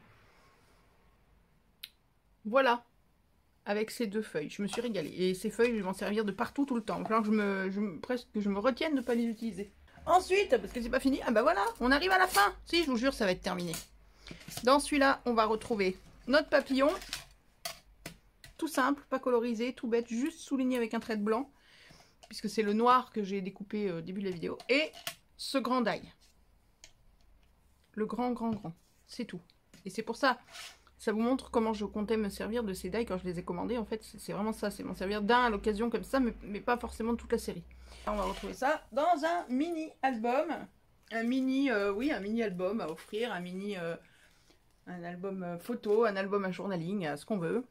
Voilà, avec ces 2 feuilles. Je me suis régalée. Et ces feuilles, je vais m'en servir de partout, tout le temps. Alors presque que je me retienne de ne pas les utiliser. Ensuite, parce que c'est pas fini, ah bah voilà, on arrive à la fin. Si, je vous jure, ça va être terminé. Dans celui-là, on va retrouver notre papillon. Tout simple, pas colorisé, tout bête, juste souligné avec un trait de blanc. Puisque c'est le noir que j'ai découpé au début de la vidéo. Et ce grand die. Le grand. C'est tout. Et c'est pour ça, ça vous montre comment je comptais me servir de ces die quand je les ai commandés. En fait, c'est vraiment ça, c'est m'en servir d'un à l'occasion comme ça, mais pas forcément de toute la série. On va retrouver ça dans un mini album. Un mini album à offrir, un album photo, un album à journaling, ce qu'on veut.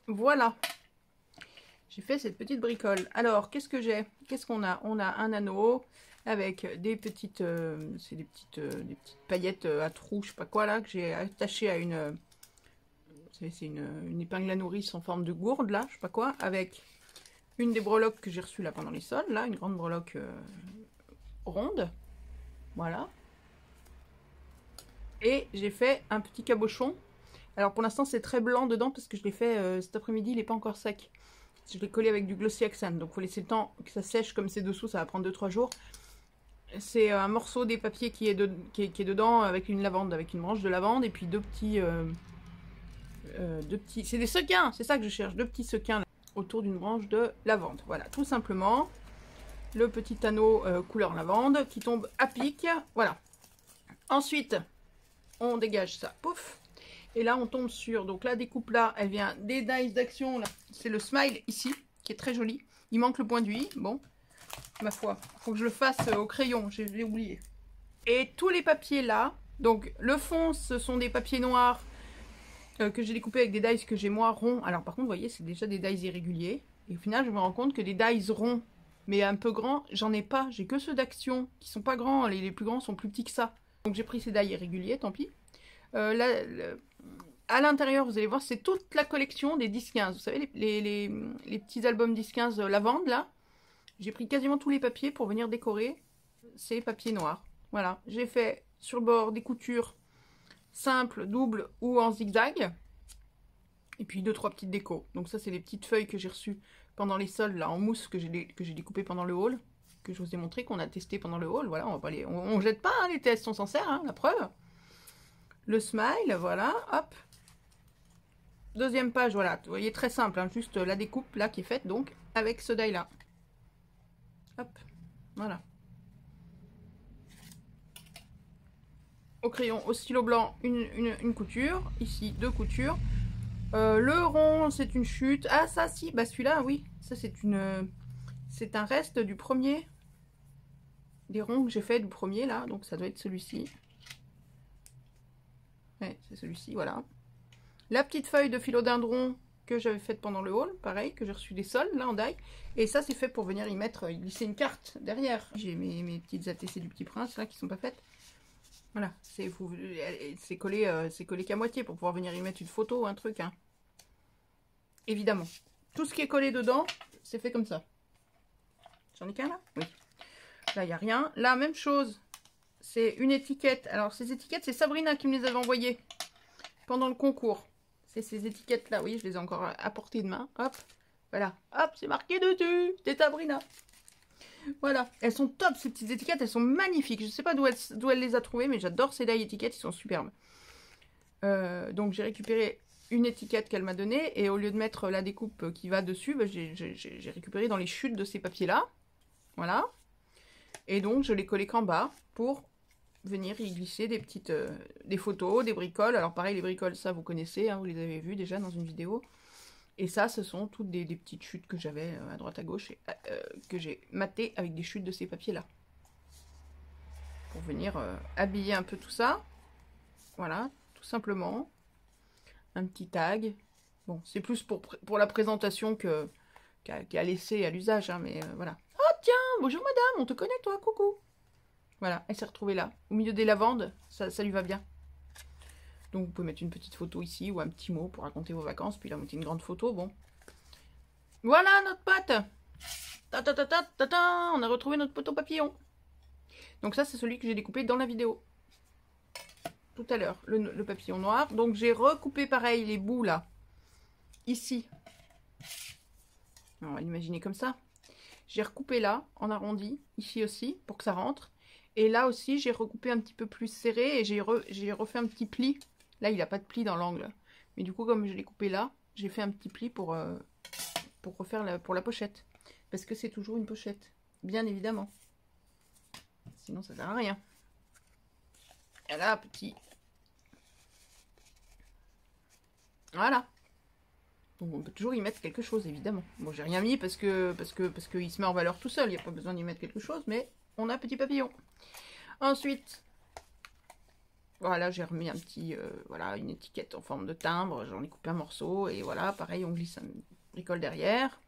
Voilà. J'ai fait cette petite bricole. Alors, qu'est-ce que j'ai? Qu'est-ce qu'on a? On a un anneau avec des petites, des petites paillettes à trous, je sais pas quoi là, que j'ai attaché à une, c'est une épingle à nourrice en forme de gourde là, je sais pas quoi, avec une des breloques que j'ai reçues là pendant les soldes, là, une grande breloque ronde, voilà. Et j'ai fait un petit cabochon. Alors pour l'instant c'est très blanc dedans parce que je l'ai fait cet après-midi, il n'est pas encore sec. Je l'ai collé avec du Glossy Accent, donc il faut laisser le temps que ça sèche comme c'est dessous, ça va prendre 2-3 jours. C'est un morceau des papiers qui est dedans avec une lavande, avec une branche de lavande et puis deux petits c'est des sequins, c'est ça que je cherche, 2 petits sequins là, autour d'une branche de lavande. Voilà, tout simplement. Le petit anneau couleur lavande qui tombe à pic, voilà. Ensuite, on dégage ça, pouf. Et là, on tombe sur, donc la découpe là, elle vient des dies d'action, là. C'est le smile ici, qui est très joli. Il manque le point d'huile, bon, ma foi, faut que je le fasse au crayon, je l'ai oublié. Et tous les papiers là, donc le fond, ce sont des papiers noirs que j'ai découpés avec des dies que j'ai moi ronds. Alors par contre, vous voyez, c'est déjà des dies irréguliers. Et au final, je me rends compte que des dies ronds, mais un peu grands, j'en ai pas. J'ai que ceux d'action, qui sont pas grands, les plus grands sont plus petits que ça. Donc j'ai pris ces dies irréguliers, tant pis. Là, à l'intérieur, vous allez voir, c'est toute la collection des 10-15. Vous savez, les petits albums 10-15 lavande, là. J'ai pris quasiment tous les papiers pour venir décorer ces papiers noirs. Voilà, j'ai fait sur le bord des coutures simples, doubles ou en zigzag. Et puis 2-3 petites décos. Donc ça, c'est les petites feuilles que j'ai reçues pendant les soldes, là, en mousse, que j'ai découpées pendant le haul. Que je vous ai montré, qu'on a testé pendant le haul. Voilà, on jette pas hein, les tests, on s'en sert, hein, la preuve. Le smile, voilà, hop. Deuxième page, voilà, vous voyez, très simple, hein, juste la découpe là qui est faite, donc, avec ce die là. Hop, voilà. Au crayon, au stylo blanc, une couture, ici 2 coutures. Le rond, c'est une chute. Ah, ça, si, bah celui-là, oui, ça c'est un reste du premier, des ronds que j'ai fait du premier là, donc ça doit être celui-ci. Ouais, c'est celui-ci, voilà. La petite feuille de philodendron que j'avais faite pendant le haul, pareil, que j'ai reçu des soldes, là, en die. Et ça, c'est fait pour venir y glisser une carte derrière. J'ai mes petites ATC du Petit Prince, là, qui sont pas faites. Voilà, c'est collé qu'à moitié pour pouvoir venir y mettre une photo ou un truc, hein. Évidemment. Tout ce qui est collé dedans, c'est fait comme ça. J'en ai qu'un, là? Oui. Là, il n'y a rien. Là, même chose. C'est une étiquette. Alors, ces étiquettes, c'est Sabrina qui me les avait envoyées pendant le concours. C'est ces étiquettes-là. Oui, je les ai encore apportées de main. Hop. Voilà. Hop, c'est marqué dessus. C'est Sabrina. Voilà. Elles sont top, ces petites étiquettes. Elles sont magnifiques. Je ne sais pas d'où elle les a trouvées, mais j'adore ces die étiquettes. Ils sont superbes. Donc, j'ai récupéré une étiquette qu'elle m'a donnée. Et au lieu de mettre la découpe qui va dessus, bah, j'ai récupéré dans les chutes de ces papiers-là. Voilà. Et donc, je les collais qu'en bas pour venir y glisser des petites des photos, des bricoles. Alors pareil, les bricoles, ça vous connaissez, hein, vous les avez vues déjà dans une vidéo. Et ça, ce sont toutes des petites chutes que j'avais à droite à gauche et que j'ai matées avec des chutes de ces papiers-là. Pour venir habiller un peu tout ça. Voilà, tout simplement. Un petit tag. Bon, c'est plus pour la présentation qu'à laisser à l'usage, hein, mais voilà. Oh tiens, bonjour madame, on te connaît toi, coucou. Voilà, elle s'est retrouvée là, au milieu des lavandes, ça lui va bien. Donc vous pouvez mettre une petite photo ici, ou un petit mot pour raconter vos vacances, puis là, mettez une grande photo, bon. Voilà notre pâte. On a retrouvé notre poteau papillon. Donc ça, c'est celui que j'ai découpé dans la vidéo. Tout à l'heure, le papillon noir. Donc j'ai recoupé pareil les bouts là, ici, on va l'imaginer comme ça, j'ai recoupé là, en arrondi, ici aussi, pour que ça rentre. Et là aussi, j'ai recoupé un petit peu plus serré et j'ai refait un petit pli. Là, il n'a pas de pli dans l'angle. Mais du coup, comme je l'ai coupé là, j'ai fait un petit pli pour refaire pour la pochette. Parce que c'est toujours une pochette, bien évidemment. Sinon, ça sert à rien. Et là, petit. Voilà. Donc on peut toujours y mettre quelque chose, évidemment. Bon, j'ai rien mis parce que il se met en valeur tout seul. Il n'y a pas besoin d'y mettre quelque chose, mais on a petit papillon. Ensuite, voilà, j'ai remis un petit, voilà, une étiquette en forme de timbre. J'en ai coupé un morceau et voilà, pareil, on glisse un bricole derrière.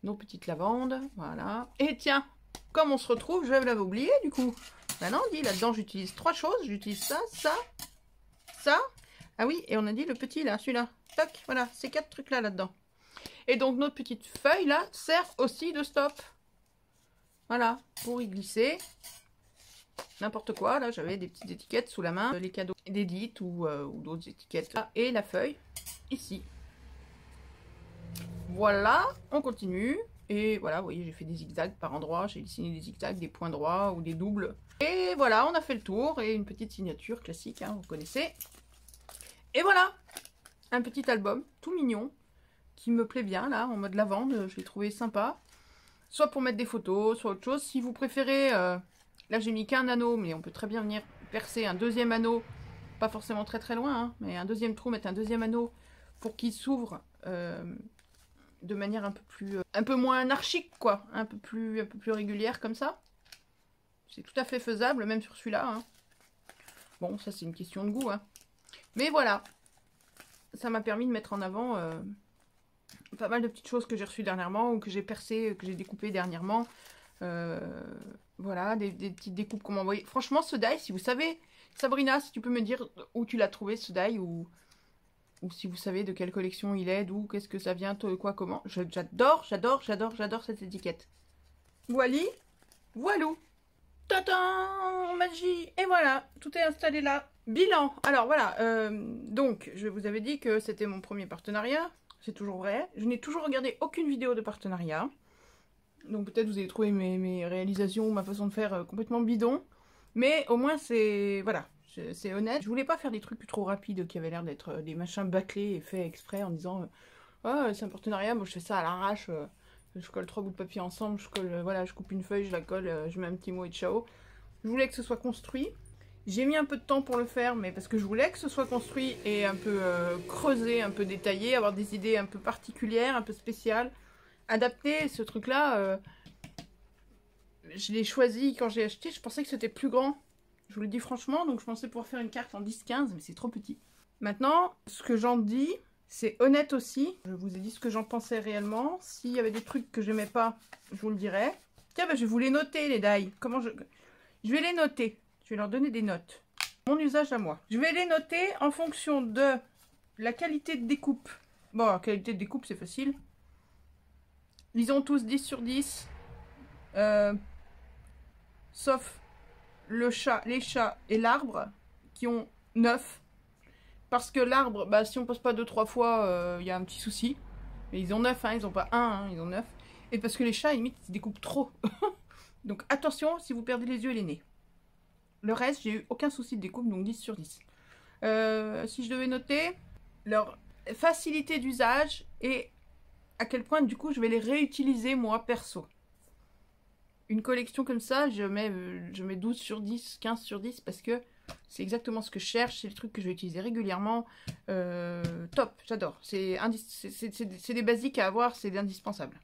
Nos petites lavandes, voilà. Et tiens, comme on se retrouve, je l'avais oublié du coup. Maintenant, on dit là-dedans, j'utilise 3 choses. J'utilise ça, ça, ça. Ah oui, et on a dit le petit là, celui-là. Toc, voilà, ces 4 trucs là-dedans. Et donc notre petite feuille là sert aussi de stop. Voilà, pour y glisser n'importe quoi. Là, j'avais des petites étiquettes sous la main, les cadeaux d'Edith ou d'autres étiquettes. Là, et la feuille ici. Voilà, on continue. Et voilà, vous voyez, j'ai fait des zigzags par endroit. J'ai dessiné des zigzags, des points droits ou des doubles. Et voilà, on a fait le tour. Et une petite signature classique, hein, vous connaissez. Et voilà, un petit album tout mignon qui me plaît bien là, en mode lavande. Je l'ai trouvé sympa. Soit pour mettre des photos, soit autre chose. Si vous préférez, là j'ai mis qu'un anneau, mais on peut très bien venir percer un deuxième anneau. Pas forcément très très loin, hein, mais un deuxième trou, mettre un deuxième anneau pour qu'il s'ouvre de manière un peu moins anarchique, quoi. Un peu plus régulière comme ça. C'est tout à fait faisable, même sur celui-là. Hein. Bon, ça c'est une question de goût, hein. Mais voilà, ça m'a permis de mettre en avant pas mal de petites choses que j'ai reçues dernièrement ou que j'ai percées, que j'ai découpées dernièrement. Voilà, des petites découpes qu'on m'a envoyées. Franchement, ce die, si vous savez, Sabrina, si tu peux me dire où tu l'as trouvé, ce die, ou si vous savez de quelle collection il est, d'où, qu'est-ce que ça vient, quoi, comment. J'adore cette étiquette. Voili, voilou. Tadam, magie. Et voilà, tout est installé là. Bilan. Alors voilà, donc je vous avais dit que c'était mon premier partenariat. C'est toujours vrai. Je n'ai toujours regardé aucune vidéo de partenariat. Donc peut-être vous allez trouver mes réalisations, ma façon de faire complètement bidon. Mais au moins c'est... Voilà, c'est honnête. Je voulais pas faire des trucs trop rapides qui avaient l'air d'être des machins bâclés et faits exprès en disant oh, c'est un partenariat, moi je fais ça à l'arrache. Je colle 3 bouts de papier ensemble, voilà, je coupe une feuille, je la colle, je mets un petit mot et ciao. Je voulais que ce soit construit. J'ai mis un peu de temps pour le faire, mais parce que je voulais que ce soit construit et un peu creusé, un peu détaillé, avoir des idées un peu particulières, un peu spéciales. Adapter ce truc-là, je l'ai choisi quand j'ai acheté, je pensais que c'était plus grand. Je vous le dis franchement, donc je pensais pouvoir faire une carte en 10-15, mais c'est trop petit. Maintenant, ce que j'en dis, c'est honnête aussi. Je vous ai dit ce que j'en pensais réellement. S'il y avait des trucs que j'aimais pas, je vous le dirais. Tiens, bah, je vais vous les noter, les die. Comment je vais les noter. Je vais leur donner des notes. Mon usage à moi. Je vais les noter en fonction de la qualité de découpe. Bon, la qualité de découpe, c'est facile. Ils ont tous 10 sur 10. Sauf les chats et l'arbre qui ont 9. Parce que l'arbre, bah, si on passe pas 2-3 fois, y a un petit souci. Mais ils ont 9, hein, ils ont pas 1, hein, ils ont 9. Et parce que les chats, limite, ils découpent trop. Donc attention si vous perdez les yeux et les nez. Le reste, j'ai eu aucun souci de découpe, donc 10 sur 10. Si je devais noter leur facilité d'usage et à quel point, du coup, je vais les réutiliser, moi, perso. Une collection comme ça, je mets 12 sur 10, 15 sur 10, parce que c'est exactement ce que je cherche, c'est le truc que je vais utiliser régulièrement. Top, j'adore. C'est des basiques à avoir, c'est indispensable.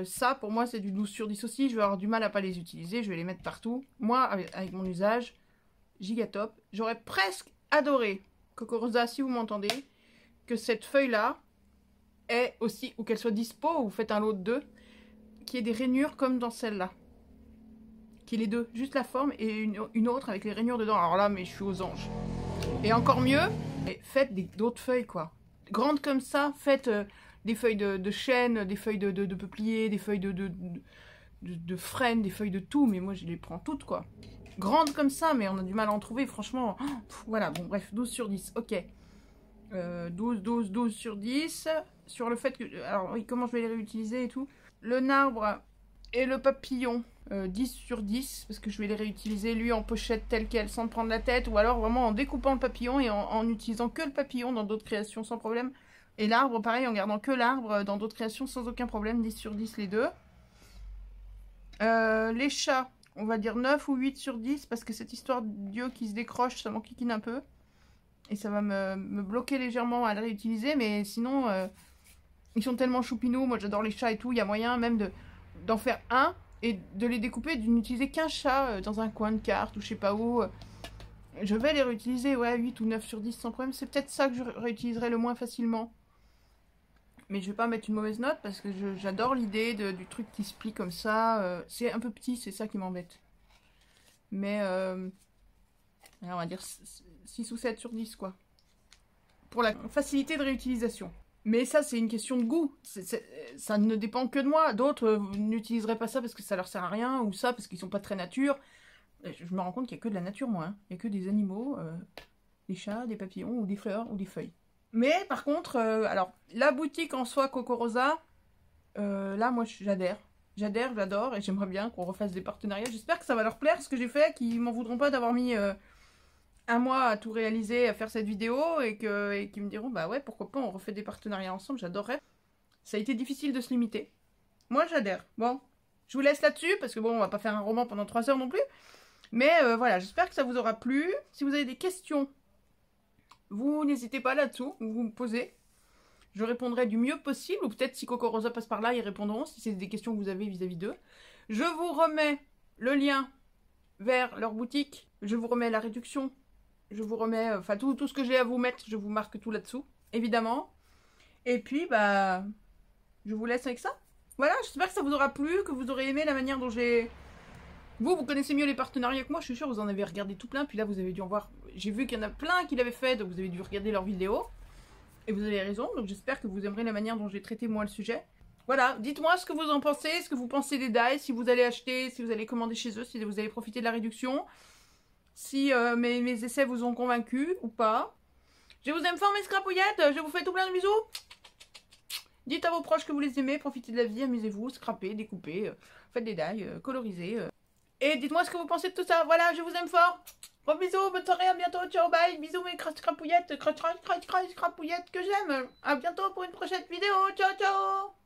Ça, pour moi, c'est du 12 sur 10 aussi. Je vais avoir du mal à pas les utiliser. Je vais les mettre partout. Moi, avec mon usage, giga top. J'aurais presque adoré, Coco Rosa, si vous m'entendez, que cette feuille-là ait aussi, ou qu'elle soit dispo, ou vous faites un lot de 2, qui ait des rainures comme dans celle-là. Qui est les deux. Juste la forme et une autre avec les rainures dedans. Alors là, mais je suis aux anges. Et encore mieux, faites d'autres feuilles, quoi. Grandes comme ça, faites... des feuilles de chêne, des feuilles de peuplier, des feuilles de frêne, des feuilles de tout, mais moi je les prends toutes quoi. Grandes comme ça, mais on a du mal à en trouver, franchement. Voilà, bon bref, 12 sur 10, ok. 12, 12, 12 sur 10. Sur le fait que... Alors oui, comment je vais les réutiliser et tout. Le arbre et le papillon, 10 sur 10. Parce que je vais les réutiliser, lui, en pochette telle qu'elle, sans prendre la tête. Ou alors vraiment en découpant le papillon et en utilisant que le papillon dans d'autres créations sans problème. Et l'arbre, pareil, en gardant que l'arbre dans d'autres créations sans aucun problème. 10 sur 10 les deux. Les chats, on va dire 9 ou 8 sur 10. Parce que cette histoire d'yeux qui se décroche, ça m'enquiquine un peu. Et ça va me bloquer légèrement à le réutiliser. Mais sinon, ils sont tellement choupinous. Moi, j'adore les chats et tout. Il y a moyen même d'en faire un et de les découper, de n'utiliser qu'un chat dans un coin de carte ou je sais pas où. Je vais les réutiliser, ouais, 8 ou 9 sur 10 sans problème. C'est peut-être ça que je réutiliserai le moins facilement. Mais je vais pas mettre une mauvaise note parce que j'adore l'idée du truc qui se plie comme ça. C'est un peu petit, c'est ça qui m'embête. Mais, on va dire 6 ou 7 sur 10, quoi. Pour la facilité de réutilisation. Mais ça, c'est une question de goût. Ça ne dépend que de moi. D'autres n'utiliseraient pas ça parce que ça leur sert à rien, ou ça parce qu'ils sont pas très nature. Je me rends compte qu'il n'y a que de la nature, moi. Hein. Il n'y a que des animaux, des chats, des papillons, ou des fleurs, ou des feuilles. Mais par contre, alors, la boutique en soi, Coco Rosa, là, moi, j'adhère. J'adore, et j'aimerais bien qu'on refasse des partenariats. J'espère que ça va leur plaire, ce que j'ai fait, qu'ils m'en voudront pas d'avoir mis un mois à tout réaliser, à faire cette vidéo, et qu'ils me diront, bah ouais, pourquoi pas, on refait des partenariats ensemble, j'adorerais. Ça a été difficile de se limiter. Moi, j'adhère. Bon, je vous laisse là-dessus, parce que bon, on va pas faire un roman pendant 3 heures non plus. Mais voilà, j'espère que ça vous aura plu. Si vous avez des questions, vous n'hésitez pas là-dessous, vous me posez. Je répondrai du mieux possible, ou peut-être si Coco Rosa passe par là, ils répondront, si c'est des questions que vous avez vis-à-vis d'eux. Je vous remets le lien vers leur boutique, je vous remets la réduction, je vous remets, enfin tout ce que j'ai à vous mettre, je vous marque tout là-dessous, évidemment. Et puis, bah, je vous laisse avec ça. Voilà, j'espère que ça vous aura plu, que vous aurez aimé la manière dont j'ai... Vous connaissez mieux les partenariats que moi, je suis sûre, vous en avez regardé tout plein, puis là vous avez dû en voir... J'ai vu qu'il y en a plein qui l'avaient fait, donc vous avez dû regarder leurs vidéos. Et vous avez raison, donc j'espère que vous aimerez la manière dont j'ai traité moi le sujet. Voilà, dites-moi ce que vous en pensez, ce que vous pensez des dies, si vous allez acheter, si vous allez commander chez eux, si vous allez profiter de la réduction. Si mes essais vous ont convaincu ou pas. Je vous aime fort mes scrapouillettes, je vous fais tout plein de bisous. Dites à vos proches que vous les aimez, profitez de la vie, amusez-vous, scrapez, découpez, faites des dies, colorisez. Et dites-moi ce que vous pensez de tout ça. Voilà, je vous aime fort. Gros bisous, bonne soirée, à bientôt, ciao, bye. Bisous mes scrapouillettes, scrapouillettes que j'aime. À bientôt pour une prochaine vidéo, ciao, ciao.